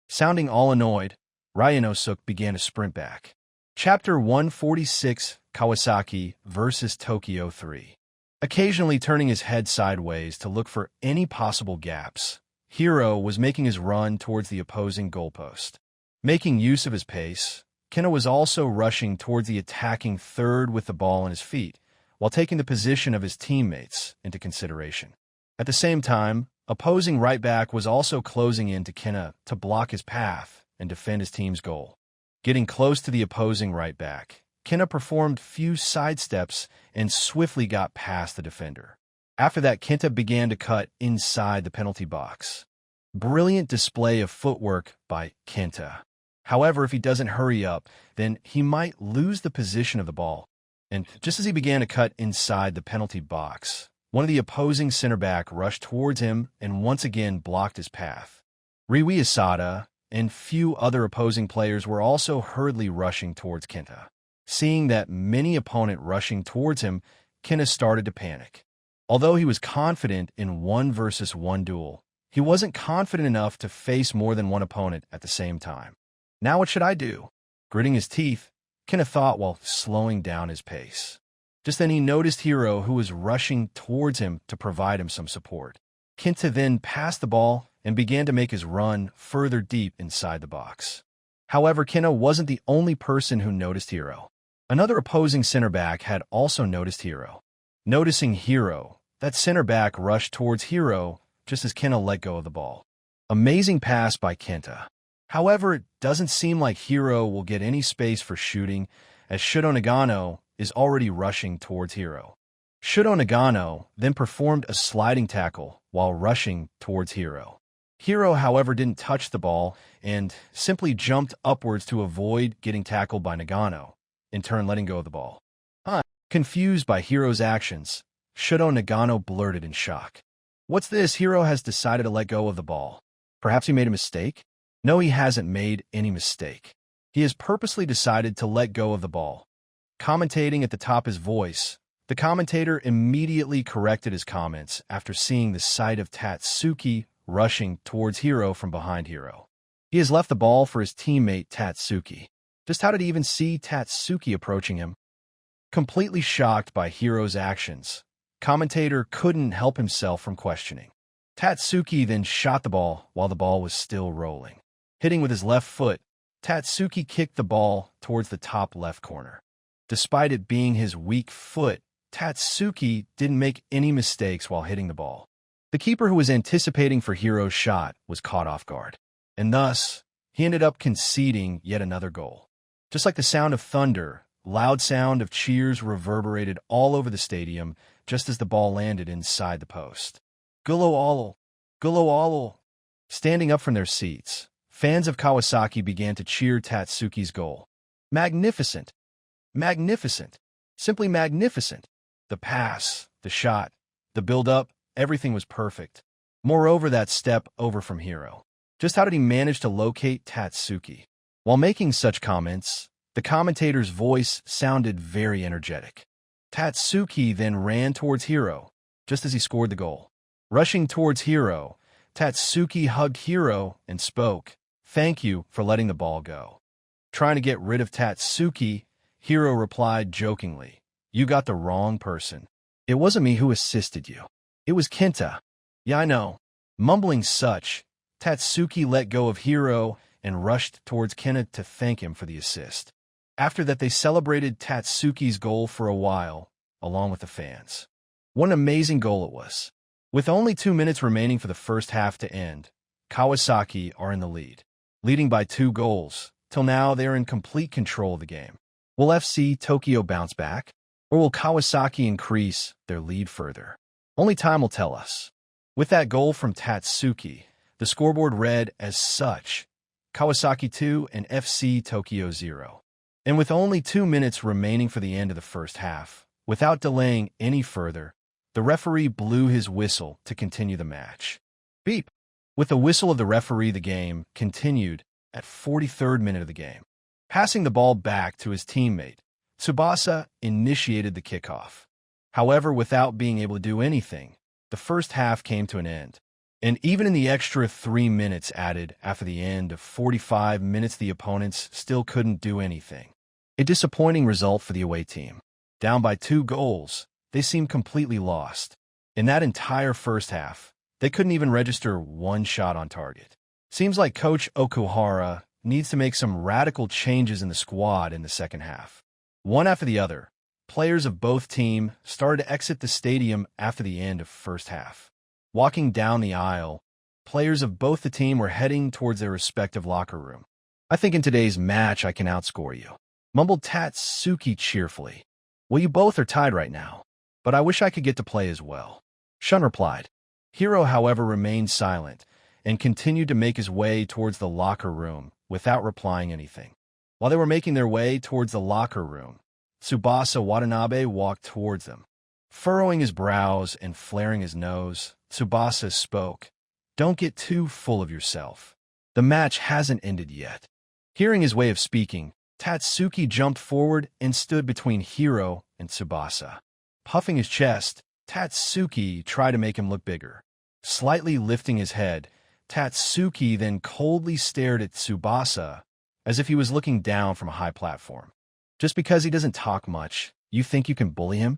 Speaker 1: Sounding all annoyed, Ryanosuke began to sprint back. Chapter 146, Kawasaki vs. Tokyo 3. Occasionally turning his head sideways to look for any possible gaps, Hiro was making his run towards the opposing goalpost. Making use of his pace, Kena was also rushing towards the attacking third with the ball in his feet, while taking the position of his teammates into consideration. At the same time, opposing right back was also closing in to Kena to block his path and defend his team's goal. Getting close to the opposing right back, Kena performed few sidesteps and swiftly got past the defender. After that, Kenta began to cut inside the penalty box. Brilliant display of footwork by Kenta. However, if he doesn't hurry up, then he might lose the position of the ball. And just as he began to cut inside the penalty box, one of the opposing center back rushed towards him and once again blocked his path. Ryui Asada and few other opposing players were also hurriedly rushing towards Kenta. Seeing that many opponent rushing towards him, Kena started to panic. Although he was confident in 1-versus-1 duel, he wasn't confident enough to face more than one opponent at the same time. Now what should I do? Gritting his teeth, Kena thought while slowing down his pace. Just then he noticed Hiro, who was rushing towards him to provide him some support. Kenta then passed the ball and began to make his run further deep inside the box. However, Kena wasn't the only person who noticed Hiro. Another opposing center back had also noticed Hiro. Noticing Hiro, that center back rushed towards Hiro just as Kena let go of the ball. Amazing pass by Kenta. However, it doesn't seem like Hiro will get any space for shooting, as Shudo Nagano is already rushing towards Hiro. Shudo Nagano then performed a sliding tackle while rushing towards Hiro. Hiro, however, didn't touch the ball and simply jumped upwards to avoid getting tackled by Nagano, in turn letting go of the ball. Confused by Hiro's actions, Shudo Nagano blurted in shock. What's this? Hiro has decided to let go of the ball. Perhaps he made a mistake? No, he hasn't made any mistake. He has purposely decided to let go of the ball. Commentating at the top of his voice, the commentator immediately corrected his comments after seeing the sight of Tatsuki rushing towards Hiro from behind Hiro. He has left the ball for his teammate Tatsuki. Just how did he even see Tatsuki approaching him? Completely shocked by Hiro's actions, commentator couldn't help himself from questioning. Tatsuki then shot the ball while the ball was still rolling. Hitting with his left foot, Tatsuki kicked the ball towards the top left corner. Despite it being his weak foot, Tatsuki didn't make any mistakes while hitting the ball. The keeper who was anticipating for Hiro's shot was caught off guard, and thus, he ended up conceding yet another goal. Just like the sound of thunder, loud sound of cheers reverberated all over the stadium just as the ball landed inside the post. Gulo all! Gulo all! Standing up from their seats, fans of Kawasaki began to cheer Tatsuki's goal. Magnificent! Magnificent! Simply magnificent! The pass, the shot, the build-up, everything was perfect. Moreover, that step over from Hiro. Just how did he manage to locate Tatsuki? While making such comments, the commentator's voice sounded very energetic. Tatsuki then ran towards Hiro, just as he scored the goal. Rushing towards Hiro, Tatsuki hugged Hiro and spoke, "Thank you for letting the ball go." Trying to get rid of Tatsuki, Hiro replied jokingly, "You got the wrong person. It wasn't me who assisted you. It was Kenta." "Yeah, I know." Mumbling such, Tatsuki let go of Hiro and rushed towards Kenta to thank him for the assist. After that, they celebrated Tatsuki's goal for a while, along with the fans. What an amazing goal it was. With only 2 minutes remaining for the first half to end, Kawasaki are in the lead, leading by 2 goals. Till now, they are in complete control of the game. Will FC Tokyo bounce back? Or will Kawasaki increase their lead further? Only time will tell us. With that goal from Tatsuki, the scoreboard read as such: Kawasaki 2 and FC Tokyo 0. And with only 2 minutes remaining for the end of the first half, without delaying any further, the referee blew his whistle to continue the match. Beep! With the whistle of the referee, the game continued at 43rd minute of the game. Passing the ball back to his teammate, Tsubasa initiated the kickoff. However, without being able to do anything, the first half came to an end. And even in the extra 3 minutes added after the end of 45 minutes, the opponents still couldn't do anything. A disappointing result for the away team. Down by 2 goals, they seemed completely lost. In that entire first half, they couldn't even register 1 shot on target. Seems like Coach Okuhara needs to make some radical changes in the squad in the second half. One after the other, players of both teams started to exit the stadium after the end of first half. Walking down the aisle, players of both the team were heading towards their respective locker room. "I think in today's match I can outscore you," mumbled Tatsuki cheerfully. "Well, you both are tied right now, but I wish I could get to play as well," Shun replied. Hiro, however, remained silent and continued to make his way towards the locker room without replying anything. While they were making their way towards the locker room, Tsubasa Watanabe walked towards them. Furrowing his brows and flaring his nose, Tsubasa spoke, "Don't get too full of yourself. The match hasn't ended yet." Hearing his way of speaking, Tatsuki jumped forward and stood between Hiro and Tsubasa. Puffing his chest, Tatsuki tried to make him look bigger. Slightly lifting his head, Tatsuki then coldly stared at Tsubasa as if he was looking down from a high platform. "Just because he doesn't talk much, you think you can bully him?"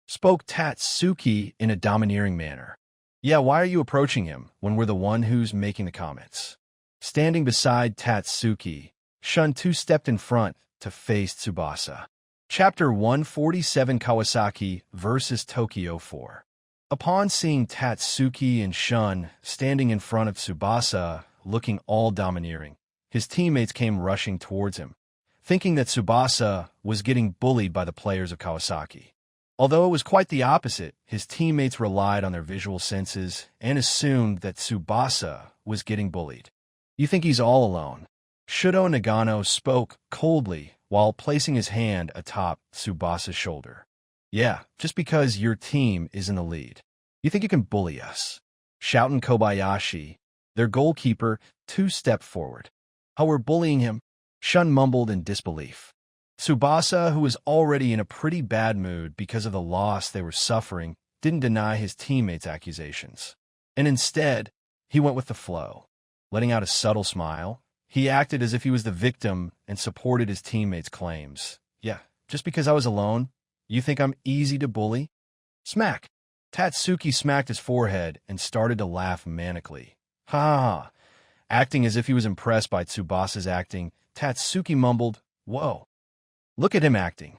Speaker 1: spoke Tatsuki in a domineering manner. "Yeah, why are you approaching him when we're the one who's making the comments?" Standing beside Tatsuki, Shun 2-stepped in front to face Tsubasa. Chapter 147: Kawasaki vs. Tokyo 4. Upon seeing Tatsuki and Shun standing in front of Tsubasa, looking all domineering, his teammates came rushing towards him, thinking that Tsubasa was getting bullied by the players of Kawasaki. Although it was quite the opposite, his teammates relied on their visual senses and assumed that Tsubasa was getting bullied. "You think he's all alone?" Shudo Nagano spoke coldly while placing his hand atop Tsubasa's shoulder. "Yeah, just because your team is in the lead. You think you can bully us?" Shoutin Kobayashi, their goalkeeper, 2-stepped forward. "How we're bullying him?" Shun mumbled in disbelief. Tsubasa, who was already in a pretty bad mood because of the loss they were suffering, didn't deny his teammates' accusations. And instead, he went with the flow. Letting out a subtle smile, he acted as if he was the victim and supported his teammates' claims. "Yeah, just because I was alone, you think I'm easy to bully?" Smack! Tatsuki smacked his forehead and started to laugh manically. "Ha ha ha!" Acting as if he was impressed by Tsubasa's acting, Tatsuki mumbled, "Whoa. Look at him acting.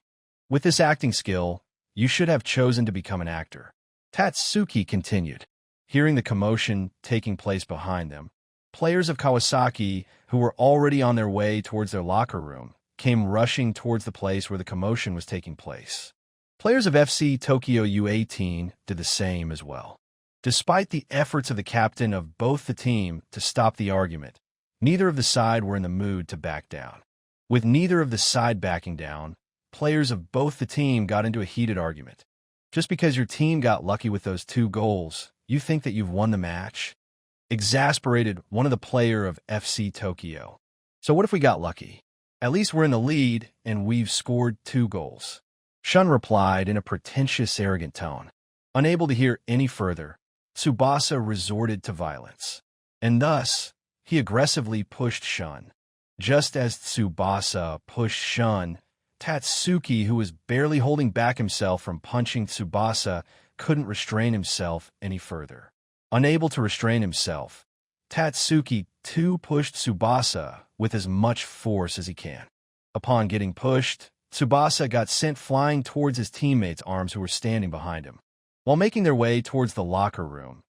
Speaker 1: With this acting skill, you should have chosen to become an actor." Tatsuki continued. Hearing the commotion taking place behind them, players of Kawasaki, who were already on their way towards their locker room, came rushing towards the place where the commotion was taking place. Players of FC Tokyo U18 did the same as well. Despite the efforts of the captain of both the team to stop the argument, neither of the side were in the mood to back down. With neither of the side backing down, players of both the team got into a heated argument. "Just because your team got lucky with those 2 goals, you think that you've won the match? Exasperated one of the player of FC Tokyo. So what if we got lucky? At least we're in the lead, and we've scored 2 goals. Shun replied in a pretentious, arrogant tone. Unable to hear any further, Tsubasa resorted to violence. And thus, he aggressively pushed Shun. Just as Tsubasa pushed Shun, Tatsuki, who was barely holding back himself from punching Tsubasa, couldn't restrain himself any further. Unable to restrain himself, Tatsuki too pushed Tsubasa with as much force as he can. Upon getting pushed, Tsubasa got sent flying towards his teammates' arms who were standing behind him. While making their way towards the locker room,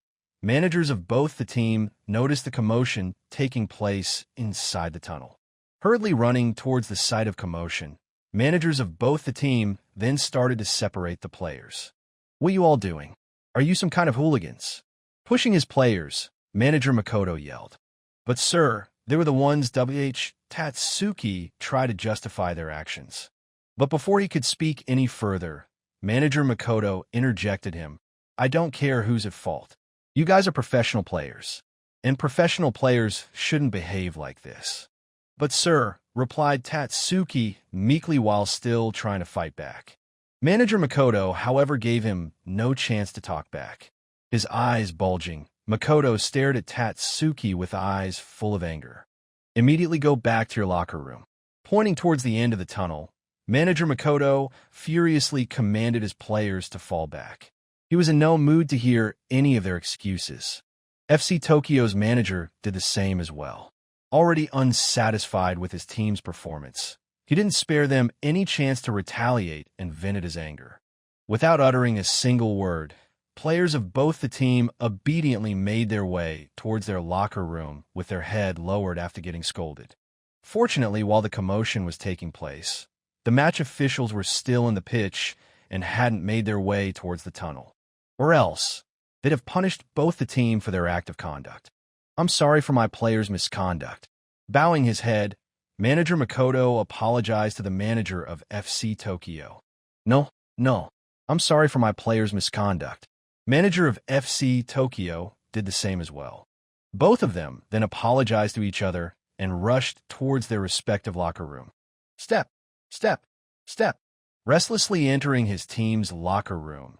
Speaker 1: managers of both the team noticed the commotion taking place inside the tunnel. Hurriedly running towards the site of commotion, managers of both the team then started to separate the players. What are you all doing? Are you some kind of hooligans? Pushing his players, manager Makoto yelled. But sir, they were the ones Tatsuki tried to justify their actions. But before he could speak any further, manager Makoto interjected him. I don't care who's at fault. You guys are professional players, and professional players shouldn't behave like this. But sir, replied Tatsuki meekly while still trying to fight back. Manager Makoto, however, gave him no chance to talk back. His eyes bulging, Makoto stared at Tatsuki with eyes full of anger. Immediately go back to your locker room. Pointing towards the end of the tunnel, manager Makoto furiously commanded his players to fall back. He was in no mood to hear any of their excuses. FC Tokyo's manager did the same as well. Already unsatisfied with his team's performance, he didn't spare them any chance to retaliate and vented his anger. Without uttering a single word, players of both the team obediently made their way towards their locker room with their head lowered after getting scolded. Fortunately, while the commotion was taking place, the match officials were still in the pitch and hadn't made their way towards the tunnel. Or else, they'd have punished both the team for their act of conduct. I'm sorry for my players' misconduct. Bowing his head, manager Makoto apologized to the manager of FC Tokyo. No, I'm sorry for my players' misconduct. Manager of FC Tokyo did the same as well. Both of them then apologized to each other and rushed towards their respective locker room. Step. Restlessly entering his team's locker room,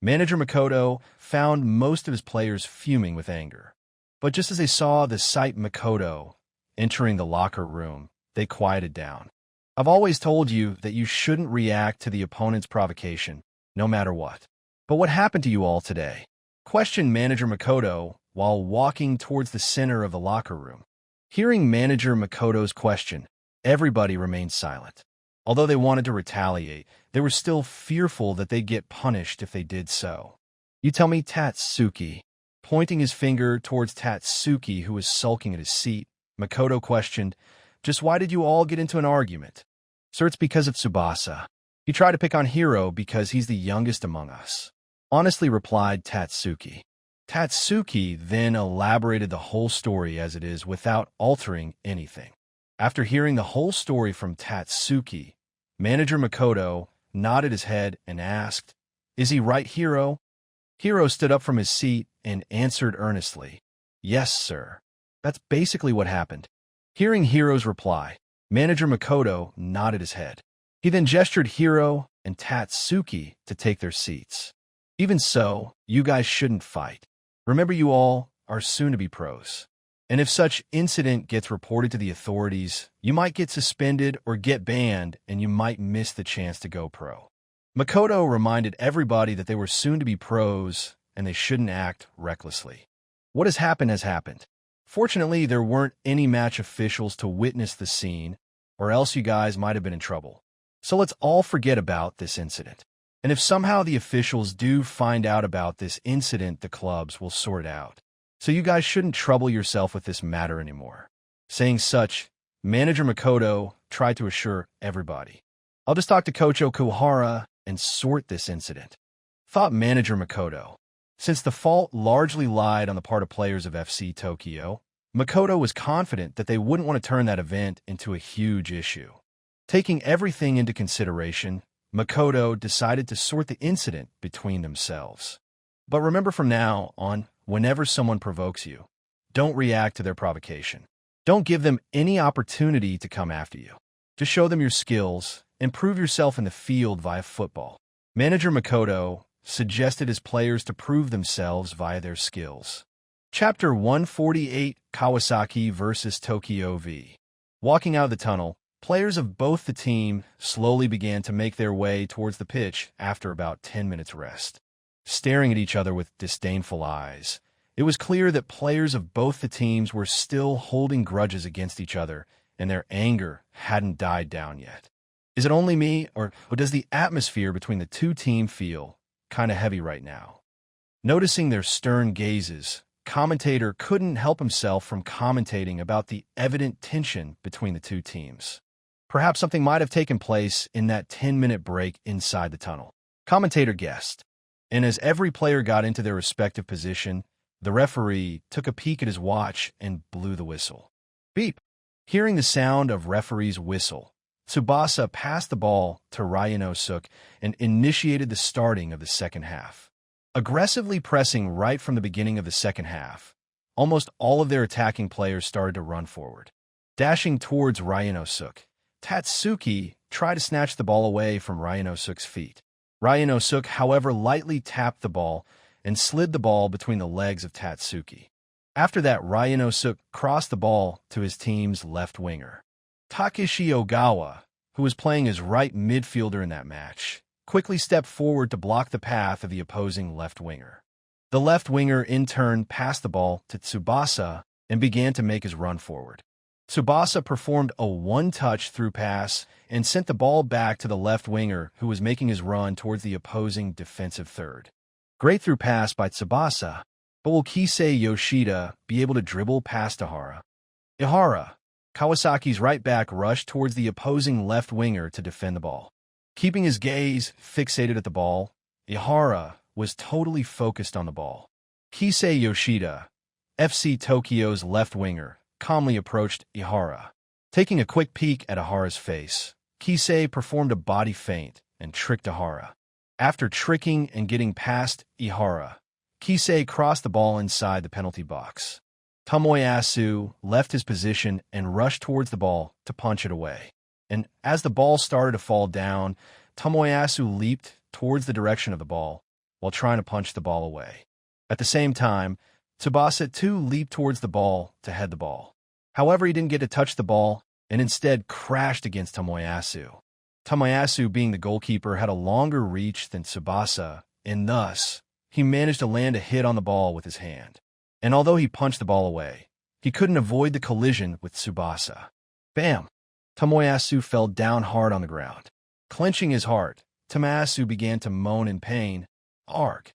Speaker 1: manager Makoto found most of his players fuming with anger. But just as they saw the sight Makoto entering the locker room, they quieted down. I've always told you that you shouldn't react to the opponent's provocation, no matter what. But what happened to you all today? Questioned manager Makoto while walking towards the center of the locker room. Hearing manager Makoto's question, everybody remained silent. Although they wanted to retaliate, they were still fearful that they'd get punished if they did so. You tell me, Tatsuki. Pointing his finger towards Tatsuki, who was sulking at his seat, Makoto questioned, just why did you all get into an argument? Sir, it's because of Tsubasa. He tried to pick on Hiro because he's the youngest among us. Honestly, replied Tatsuki. Tatsuki then elaborated the whole story as it is without altering anything. After hearing the whole story from Tatsuki, manager Makoto nodded his head and asked, Is he right, Hiro? Hiro stood up from his seat and answered earnestly, Yes, sir. That's basically what happened. Hearing Hiro's reply, manager Makoto nodded his head. He then gestured Hiro and Tatsuki to take their seats. Even so, you guys shouldn't fight. Remember, you all are soon to be pros. And if such incident gets reported to the authorities, you might get suspended or get banned, and you might miss the chance to go pro. Makoto reminded everybody that they were soon to be pros, and they shouldn't act recklessly. What has happened. Fortunately, there weren't any match officials to witness the scene, or else you guys might have been in trouble. So let's all forget about this incident. And if somehow the officials do find out about this incident, the clubs will sort it out. So you guys shouldn't trouble yourself with this matter anymore. Saying such, manager Makoto tried to assure everybody. I'll just talk to Coach Okuhara and sort this incident, thought manager Makoto. Since the fault largely lied on the part of players of FC Tokyo, Makoto was confident that they wouldn't want to turn that event into a huge issue. Taking everything into consideration, Makoto decided to sort the incident between themselves. But remember from now on, whenever someone provokes you, don't react to their provocation. Don't give them any opportunity to come after you. Just show them your skills and prove yourself in the field via football. Manager Makoto suggested his players to prove themselves via their skills. Chapter 148, Kawasaki vs. Tokyo V. Walking out of the tunnel, players of both the team slowly began to make their way towards the pitch after about 10 minutes rest. Staring at each other with disdainful eyes, it was clear that players of both the teams were still holding grudges against each other, and their anger hadn't died down yet. Is it only me, or does the atmosphere between the two teams feel kind of heavy right now? Noticing their stern gazes, commentator couldn't help himself from commentating about the evident tension between the two teams. Perhaps something might have taken place in that 10-minute break inside the tunnel. Commentator guessed. And as every player got into their respective position, the referee took a peek at his watch and blew the whistle. Beep! Hearing the sound of referee's whistle, Tsubasa passed the ball to Ryanosuke and initiated the starting of the second half. Aggressively pressing right from the beginning of the second half, almost all of their attacking players started to run forward. Dashing towards Ryanosuke, Tatsuki tried to snatch the ball away from Ryanosuke's feet. Ryanosuke, however, lightly tapped the ball and slid the ball between the legs of Tatsuki. After that, Ryanosuke crossed the ball to his team's left winger. Takeshi Ogawa, who was playing as right midfielder in that match, quickly stepped forward to block the path of the opposing left winger. The left winger in turn passed the ball to Tsubasa and began to make his run forward. Tsubasa performed a one-touch through pass and sent the ball back to the left winger who was making his run towards the opposing defensive third. Great through pass by Tsubasa, but will Kisei Yoshida be able to dribble past Ihara? Ihara, Kawasaki's right back, rushed towards the opposing left winger to defend the ball. Keeping his gaze fixated at the ball, Ihara was totally focused on the ball. Kisei Yoshida, FC Tokyo's left winger, calmly approached Ihara. Taking a quick peek at Ihara's face, Kisei performed a body feint and tricked Ihara. After tricking and getting past Ihara, Kisei crossed the ball inside the penalty box. Tomoyasu left his position and rushed towards the ball to punch it away. And as the ball started to fall down, Tomoyasu leaped towards the direction of the ball while trying to punch the ball away. At the same time, Tsubasa too leaped towards the ball to head the ball. However, he didn't get to touch the ball and instead crashed against Tomoyasu. Tomoyasu, being the goalkeeper, had a longer reach than Tsubasa, and thus, he managed to land a hit on the ball with his hand. And although he punched the ball away, he couldn't avoid the collision with Tsubasa. Bam! Tomoyasu fell down hard on the ground. Clenching his heart, Tomoyasu began to moan in pain. Arg!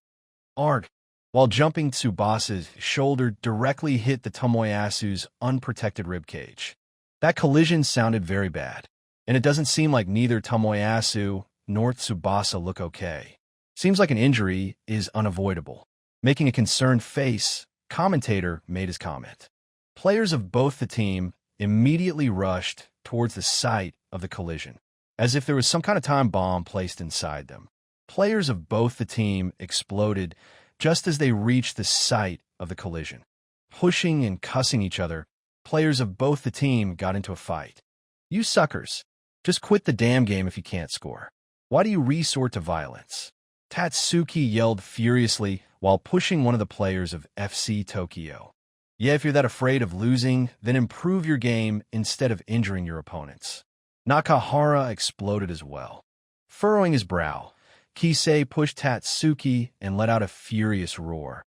Speaker 1: Arg! While jumping, Tsubasa's shoulder directly hit the Tomoyasu's unprotected ribcage. That collision sounded very bad, and it doesn't seem like neither Tomoyasu nor Tsubasa look okay. Seems like an injury is unavoidable. Making a concerned face, commentator made his comment. Players of both the team immediately rushed towards the site of the collision, as if there was some kind of time bomb placed inside them. Players of both the team exploded just as they reached the site of the collision. Pushing and cussing each other, players of both the team got into a fight. You suckers, just quit the damn game if you can't score. Why do you resort to violence? Tatsuki yelled furiously while pushing one of the players of FC Tokyo. Yeah, if you're that afraid of losing, then improve your game instead of injuring your opponents. Nakahara exploded as well. Furrowing his brow, Kisei pushed Tatsuki and let out a furious roar.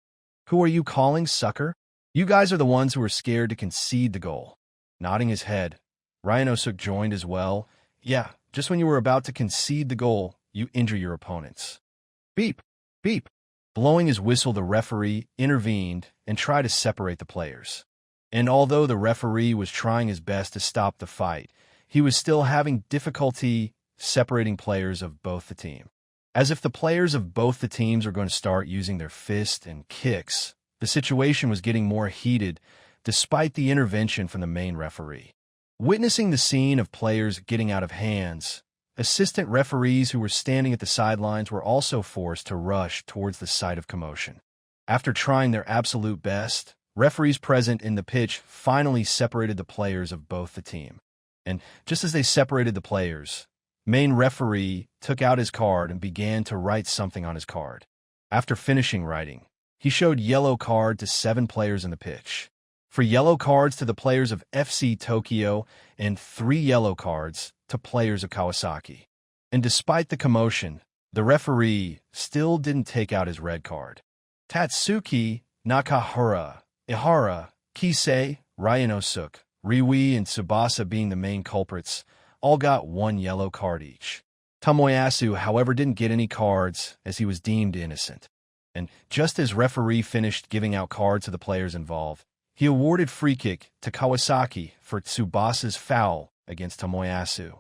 Speaker 1: Who are you calling sucker? You guys are the ones who are scared to concede the goal. Nodding his head, Ryanosuke joined as well. Yeah, just when you were about to concede the goal, you injure your opponents. Beep! Beep! Blowing his whistle, the referee intervened and tried to separate the players. And although the referee was trying his best to stop the fight, he was still having difficulty separating players of both the team. As if the players of both the teams were going to start using their fists and kicks, the situation was getting more heated despite the intervention from the main referee. Witnessing the scene of players getting out of hands, assistant referees who were standing at the sidelines were also forced to rush towards the site of commotion. After trying their absolute best, referees present in the pitch finally separated the players of both the team. And just as they separated the players, main referee took out his card and began to write something on his card. After finishing writing, he showed yellow card to 7 players in the pitch. For yellow cards to the players of FC Tokyo and 3 yellow cards to players of Kawasaki. And despite the commotion, the referee still didn't take out his red card. Tatsuki Nakahara, Ihara, Kisei, Ryanosuke, Riwi, and Tsubasa being the main culprits, all got 1 yellow card each. Tomoyasu, however, didn't get any cards as he was deemed innocent. And just as referee finished giving out cards to the players involved, he awarded free kick to Kawasaki for Tsubasa's foul against Tomoyasu.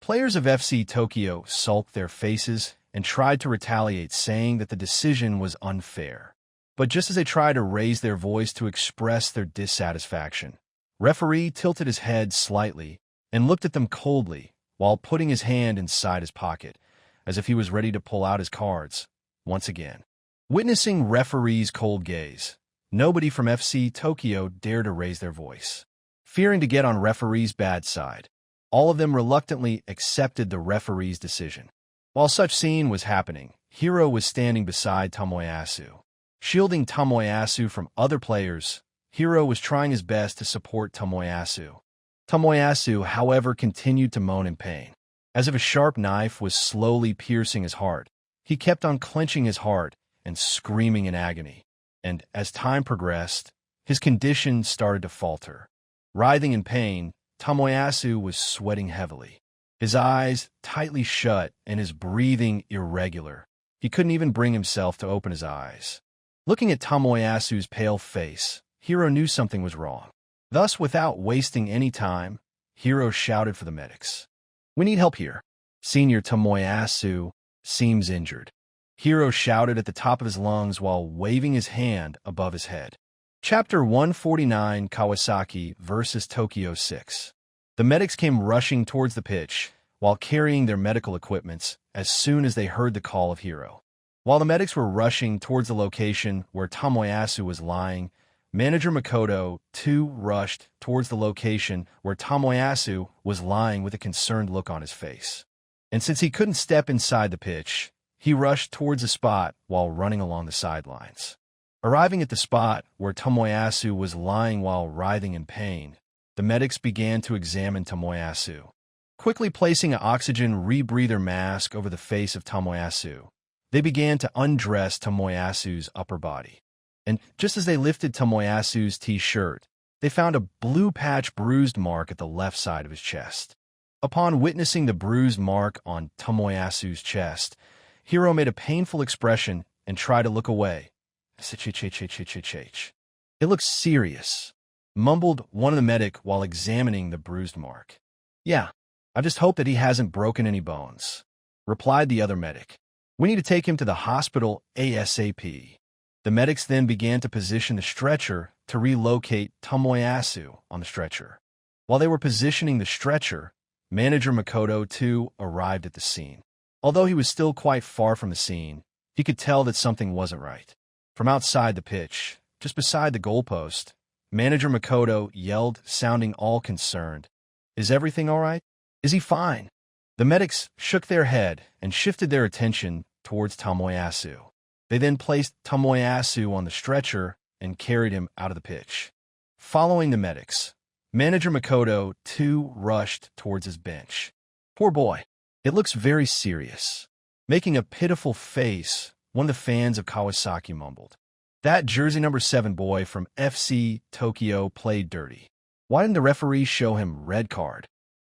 Speaker 1: Players of FC Tokyo sulked their faces and tried to retaliate, saying that the decision was unfair. But just as they tried to raise their voice to express their dissatisfaction, referee tilted his head slightly and looked at them coldly while putting his hand inside his pocket, as if he was ready to pull out his cards once again. Witnessing referee's cold gaze, nobody from FC Tokyo dared to raise their voice. Fearing to get on referee's bad side, all of them reluctantly accepted the referee's decision. While such scene was happening, Hiro was standing beside Tomoyasu. Shielding Tomoyasu from other players, Hiro was trying his best to support Tomoyasu. Tomoyasu, however, continued to moan in pain. As if a sharp knife was slowly piercing his heart, he kept on clenching his heart and screaming in agony. And as time progressed, his condition started to falter. Writhing in pain, Tomoyasu was sweating heavily. His eyes tightly shut and his breathing irregular. He couldn't even bring himself to open his eyes. Looking at Tomoyasu's pale face, Hiro knew something was wrong. Thus, without wasting any time, Hiro shouted for the medics. "We need help here. Senior Tomoyasu seems injured." Hiro shouted at the top of his lungs while waving his hand above his head. Chapter 149, Kawasaki vs. Tokyo 6. The medics came rushing towards the pitch while carrying their medical equipments as soon as they heard the call of Hiro. While the medics were rushing towards the location where Tomoyasu was lying, Manager Makoto, too, rushed towards the location where Tomoyasu was lying with a concerned look on his face. And since he couldn't step inside the pitch, he rushed towards the spot while running along the sidelines. Arriving at the spot where Tomoyasu was lying while writhing in pain, the medics began to examine Tomoyasu. Quickly placing an oxygen rebreather mask over the face of Tomoyasu, they began to undress Tomoyasu's upper body. And just as they lifted Tomoyasu's t-shirt, they found a blue patch bruised mark at the left side of his chest. Upon witnessing the bruised mark on Tomoyasu's chest, Hiro made a painful expression and tried to look away. "It looks serious," mumbled one of the medic while examining the bruised mark. "Yeah, I just hope that he hasn't broken any bones," replied the other medic. "We need to take him to the hospital ASAP." The medics then began to position the stretcher to relocate Tomoyasu on the stretcher. While they were positioning the stretcher, Manager Makoto, too, arrived at the scene. Although he was still quite far from the scene, he could tell that something wasn't right. From outside the pitch, just beside the goalpost, Manager Makoto yelled, sounding all concerned, "Is everything all right? Is he fine?" The medics shook their head and shifted their attention towards Tomoyasu. They then placed Tomoyasu on the stretcher and carried him out of the pitch. Following the medics, Manager Makoto, too, rushed towards his bench. "Poor boy. It looks very serious." Making a pitiful face, one of the fans of Kawasaki mumbled, "That jersey number 7 boy from FC Tokyo played dirty. Why didn't the referee show him red card?"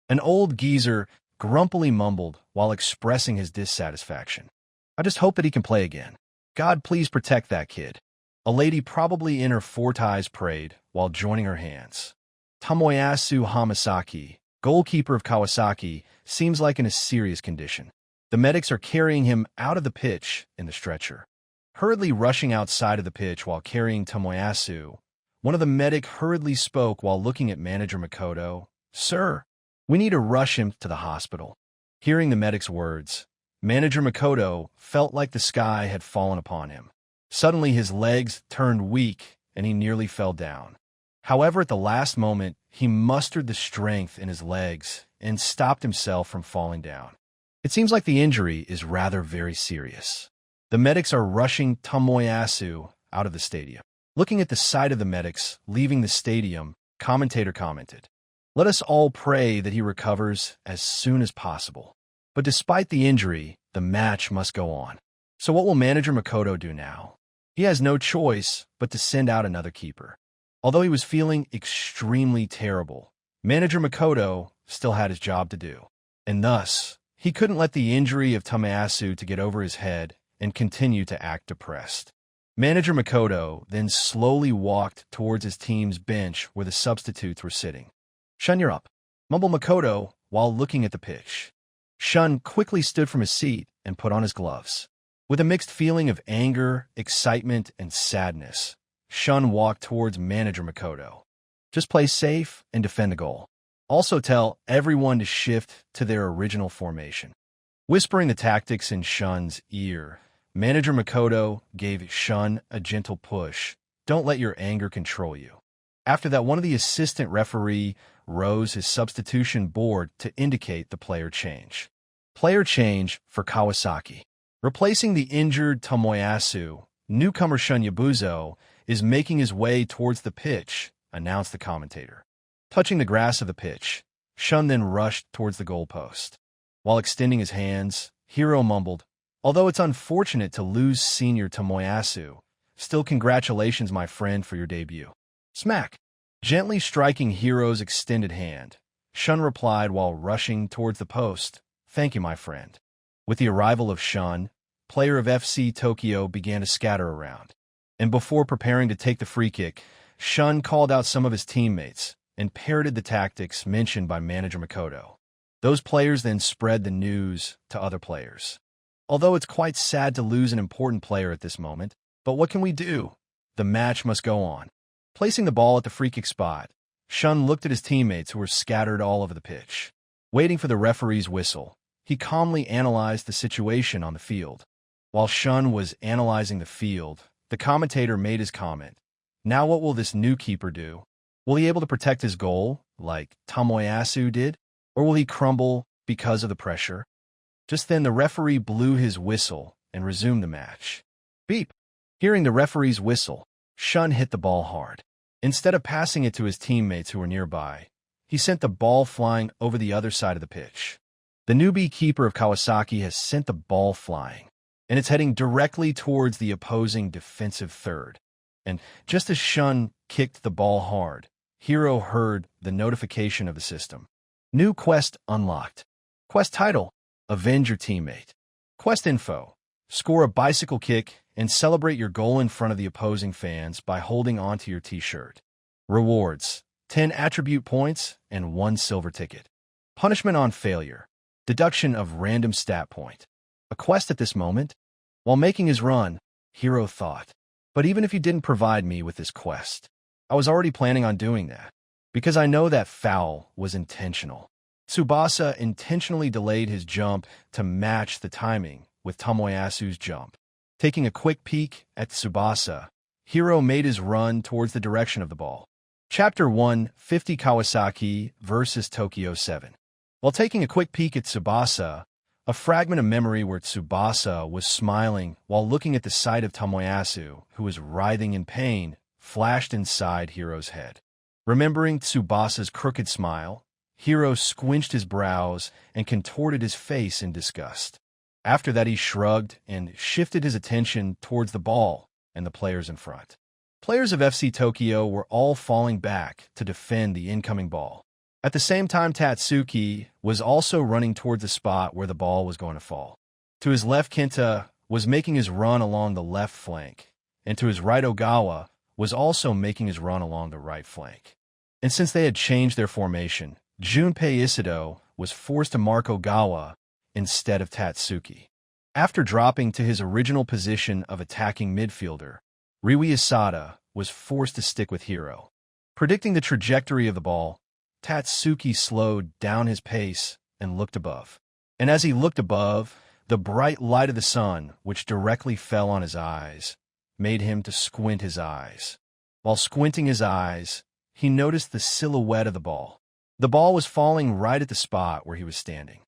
Speaker 1: An old geezer grumpily mumbled while expressing his dissatisfaction. "I just hope that he can play again. God, please protect that kid." A lady probably in her 40s prayed while joining her hands. Tomoyasu Hamasaki, goalkeeper of Kawasaki, seems like in a serious condition. The medics are carrying him out of the pitch in the stretcher. Hurriedly rushing outside of the pitch while carrying Tomoyasu, one of the medics hurriedly spoke while looking at Manager Makoto. "Sir, we need to rush him to the hospital. Hearing the medic's words, Manager Makoto felt like the sky had fallen upon him. Suddenly his legs turned weak and he nearly fell down. However, at the last moment, he mustered the strength in his legs and stopped himself from falling down. It seems like the injury is rather very serious. The medics are rushing Tomoyasu out of the stadium. Looking at the sight of the medics leaving the stadium, commentator commented, "Let us all pray that he recovers as soon as possible." But despite the injury, the match must go on. So what will Manager Makoto do now? He has no choice but to send out another keeper. Although he was feeling extremely terrible, Manager Makoto still had his job to do. And thus, he couldn't let the injury of Tomoyasu to get over his head and continue to act depressed. Manager Makoto then slowly walked towards his team's bench where the substitutes were sitting. "Shun, you're up," mumbled Makoto while looking at the pitch. Shun quickly stood from his seat and put on his gloves. With a mixed feeling of anger, excitement, and sadness, Shun walked towards Manager Makoto. "Just play safe and defend the goal. Also tell everyone to shift to their original formation." Whispering the tactics in Shun's ear, Manager Makoto gave Shun a gentle push. "Don't let your anger control you." After that, one of the assistant referee rose his substitution board to indicate the player change. Player change for Kawasaki. Replacing the injured Tomoyasu, newcomer Shun Yabuzo is making his way towards the pitch, announced the commentator. Touching the grass of the pitch, Shun then rushed towards the goalpost. While extending his hands, Hiro mumbled, "Although it's unfortunate to lose senior Tomoyasu, still congratulations, my friend, for your debut." Smack! Gently striking Hiro's extended hand, Shun replied while rushing towards the post, "Thank you, my friend." With the arrival of Shun, player of FC Tokyo began to scatter around. And before preparing to take the free kick, Shun called out some of his teammates and parroted the tactics mentioned by Manager Makoto. Those players then spread the news to other players. Although it's quite sad to lose an important player at this moment, but what can we do? The match must go on. Placing the ball at the free kick spot, Shun looked at his teammates who were scattered all over the pitch. Waiting for the referee's whistle, he calmly analyzed the situation on the field. While Shun was analyzing the field, the commentator made his comment. "Now what will this new keeper do? Will he be able to protect his goal, like Tomoyasu did? Or will he crumble because of the pressure?" Just then the referee blew his whistle and resumed the match. Beep! Hearing the referee's whistle, Shun hit the ball hard. Instead of passing it to his teammates who were nearby, he sent the ball flying over the other side of the pitch. The newbie keeper of Kawasaki has sent the ball flying, and it's heading directly towards the opposing defensive third. And just as Shun kicked the ball hard, Hiro heard the notification of the system. New quest unlocked. Quest title: Avenge your teammate. Quest info: score a bicycle kick and celebrate your goal in front of the opposing fans by holding onto your t-shirt. Rewards: 10 attribute points and 1 silver ticket. Punishment on failure: deduction of random stat point. A quest at this moment? While making his run, Hiro thought, "But even if you didn't provide me with this quest, I was already planning on doing that, because I know that foul was intentional." Tsubasa intentionally delayed his jump to match the timing with Tomoyasu's jump. Taking a quick peek at Tsubasa, Hiro made his run towards the direction of the ball. Chapter 150 Kawasaki vs. Tokyo 7. While taking a quick peek at Tsubasa, a fragment of memory where Tsubasa was smiling while looking at the sight of Tomoyasu, who was writhing in pain, flashed inside Hiro's head. Remembering Tsubasa's crooked smile, Hiro squinched his brows and contorted his face in disgust. After that, he shrugged and shifted his attention towards the ball and the players in front. Players of FC Tokyo were all falling back to defend the incoming ball. At the same time, Tatsuki was also running towards the spot where the ball was going to fall. To his left, Kenta was making his run along the left flank, and to his right, Ogawa was also making his run along the right flank. And since they had changed their formation, Junpei Isido was forced to mark Ogawa instead of Tatsuki. After dropping to his original position of attacking midfielder, Ryui Asada was forced to stick with Hiro. Predicting the trajectory of the ball, Tatsuki slowed down his pace and looked above. And as he looked above, the bright light of the sun, which directly fell on his eyes, made him to squint his eyes. While squinting his eyes, he noticed the silhouette of the ball. The ball was falling right at the spot where he was standing.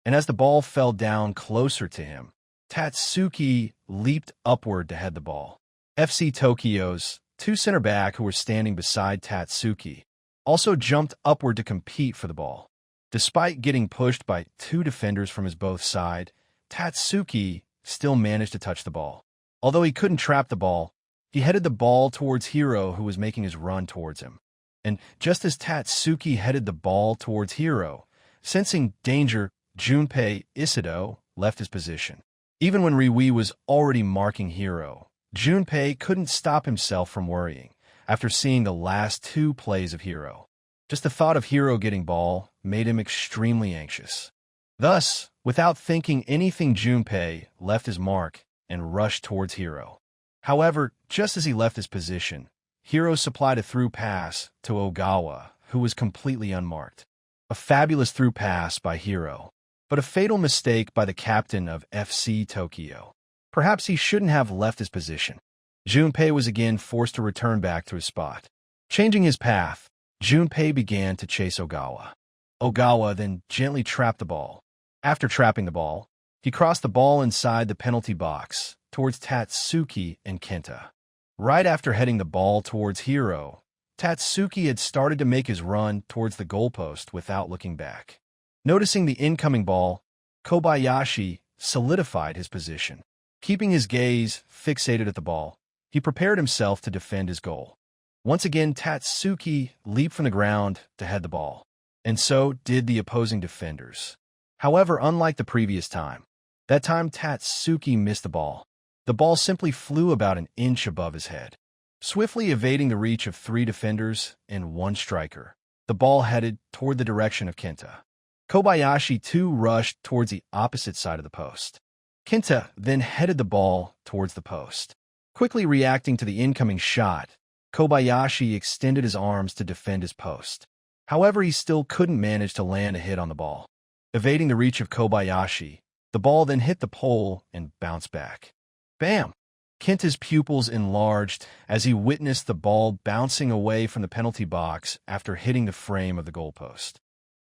Speaker 1: And as the ball fell down closer to him, Tatsuki leaped upward to head the ball. FC Tokyo's two center back who were standing beside Tatsuki also jumped upward to compete for the ball. Despite getting pushed by two defenders from his both side, Tatsuki still managed to touch the ball. Although he couldn't trap the ball, he headed the ball towards Hiro, who was making his run towards him. And just as Tatsuki headed the ball towards Hiro, sensing danger, Junpei Isido left his position. Even when Riwi was already marking Hiro, Junpei couldn't stop himself from worrying after seeing the last two plays of Hiro. Just the thought of Hiro getting ball made him extremely anxious. Thus, without thinking anything, Junpei left his mark and rushed towards Hiro. However, just as he left his position, Hiro supplied a through pass to Ogawa, who was completely unmarked. A fabulous through pass by Hiro, but a fatal mistake by the captain of FC Tokyo. Perhaps he shouldn't have left his position. Junpei was again forced to return back to his spot. Changing his path, Junpei began to chase Ogawa. Ogawa then gently trapped the ball. After trapping the ball, he crossed the ball inside the penalty box towards Tatsuki and Kenta. Right after heading the ball towards Hiro, Tatsuki had started to make his run towards the goalpost without looking back. Noticing the incoming ball, Kobayashi solidified his position. Keeping his gaze fixated at the ball, he prepared himself to defend his goal. Once again, Tatsuki leaped from the ground to head the ball, and so did the opposing defenders. However, unlike the previous time, that time Tatsuki missed the ball. The ball simply flew about an inch above his head. Swiftly evading the reach of three defenders and one striker, the ball headed toward the direction of Kenta. Kobayashi too rushed towards the opposite side of the post. Kenta then headed the ball towards the post. Quickly reacting to the incoming shot, Kobayashi extended his arms to defend his post. However, he still couldn't manage to land a hit on the ball. Evading the reach of Kobayashi, the ball then hit the pole and bounced back. Bam! Kenta's pupils enlarged as he witnessed the ball bouncing away from the penalty box after hitting the frame of the goalpost.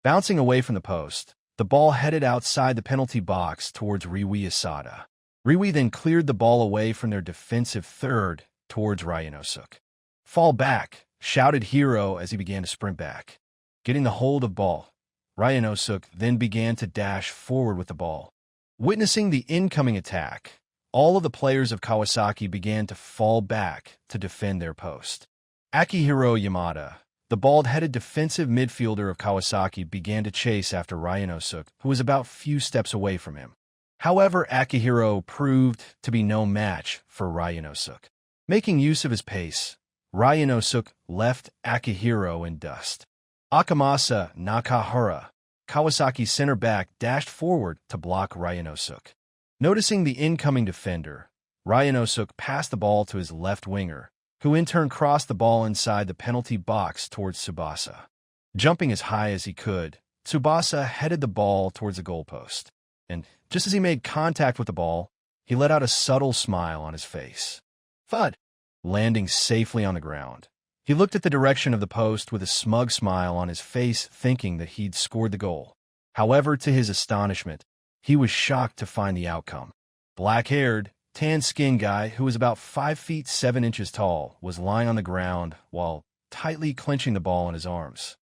Speaker 1: Bouncing away from the post, the ball headed outside the penalty box towards Riwi Asada. Riwi then cleared the ball away from their defensive third towards Ryanosuk. "Fall back," shouted Hiro as he began to sprint back. Getting the hold of ball, Ryanosuk then began to dash forward with the ball. Witnessing the incoming attack, all of the players of Kawasaki began to fall back to defend their post. Akihiro Yamada, the bald-headed defensive midfielder of Kawasaki, began to chase after Ryanosuk, who was about few steps away from him. However, Akihiro proved to be no match for Ryanosuk. Making use of his pace, Ryanosuk left Akihiro in dust. Akamasa Nakahara, Kawasaki's center back, dashed forward to block Ryanosuk. Noticing the incoming defender, Ryanosuk passed the ball to his left winger, who in turn crossed the ball inside the penalty box towards Tsubasa. Jumping as high as he could, Tsubasa headed the ball towards the goalpost, and just as he made contact with the ball, he let out a subtle smile on his face. Thud! Landing safely on the ground, he looked at the direction of the post with a smug smile on his face, thinking that he'd scored the goal. However, to his astonishment, he was shocked to find the outcome. Black-haired, tan-skinned guy who was about 5 feet 7 inches tall was lying on the ground while tightly clenching the ball in his arms.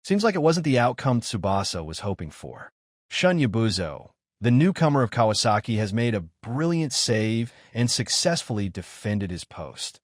Speaker 1: Seems like it wasn't the outcome Tsubasa was hoping for. Shun Yabuzo, the newcomer of Kawasaki, has made a brilliant save and successfully defended his post.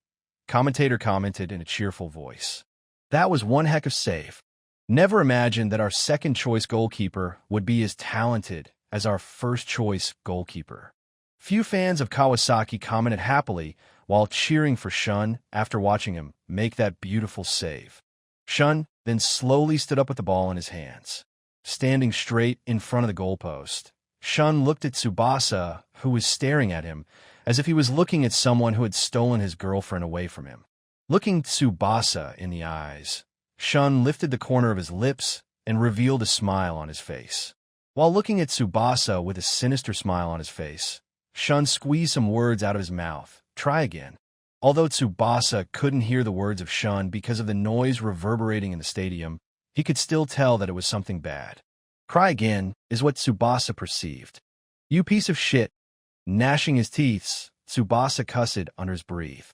Speaker 1: Commentator commented in a cheerful voice, "That was one heck of save. Never imagined that our second-choice goalkeeper would be as talented as our first-choice goalkeeper." Few fans of Kawasaki commented happily while cheering for Shun after watching him make that beautiful save. Shun then slowly stood up with the ball in his hands. Standing straight in front of the goalpost, Shun looked at Tsubasa, who was staring at him as if he was looking at someone who had stolen his girlfriend away from him. Looking Tsubasa in the eyes, Shun lifted the corner of his lips and revealed a smile on his face. While looking at Tsubasa with a sinister smile on his face, Shun squeezed some words out of his mouth. Try again. Although Tsubasa couldn't hear the words of Shun because of the noise reverberating in the stadium, he could still tell that it was something bad. Cry again is what Tsubasa perceived. You piece of shit. Gnashing his teeth, Tsubasa cussed under his breath.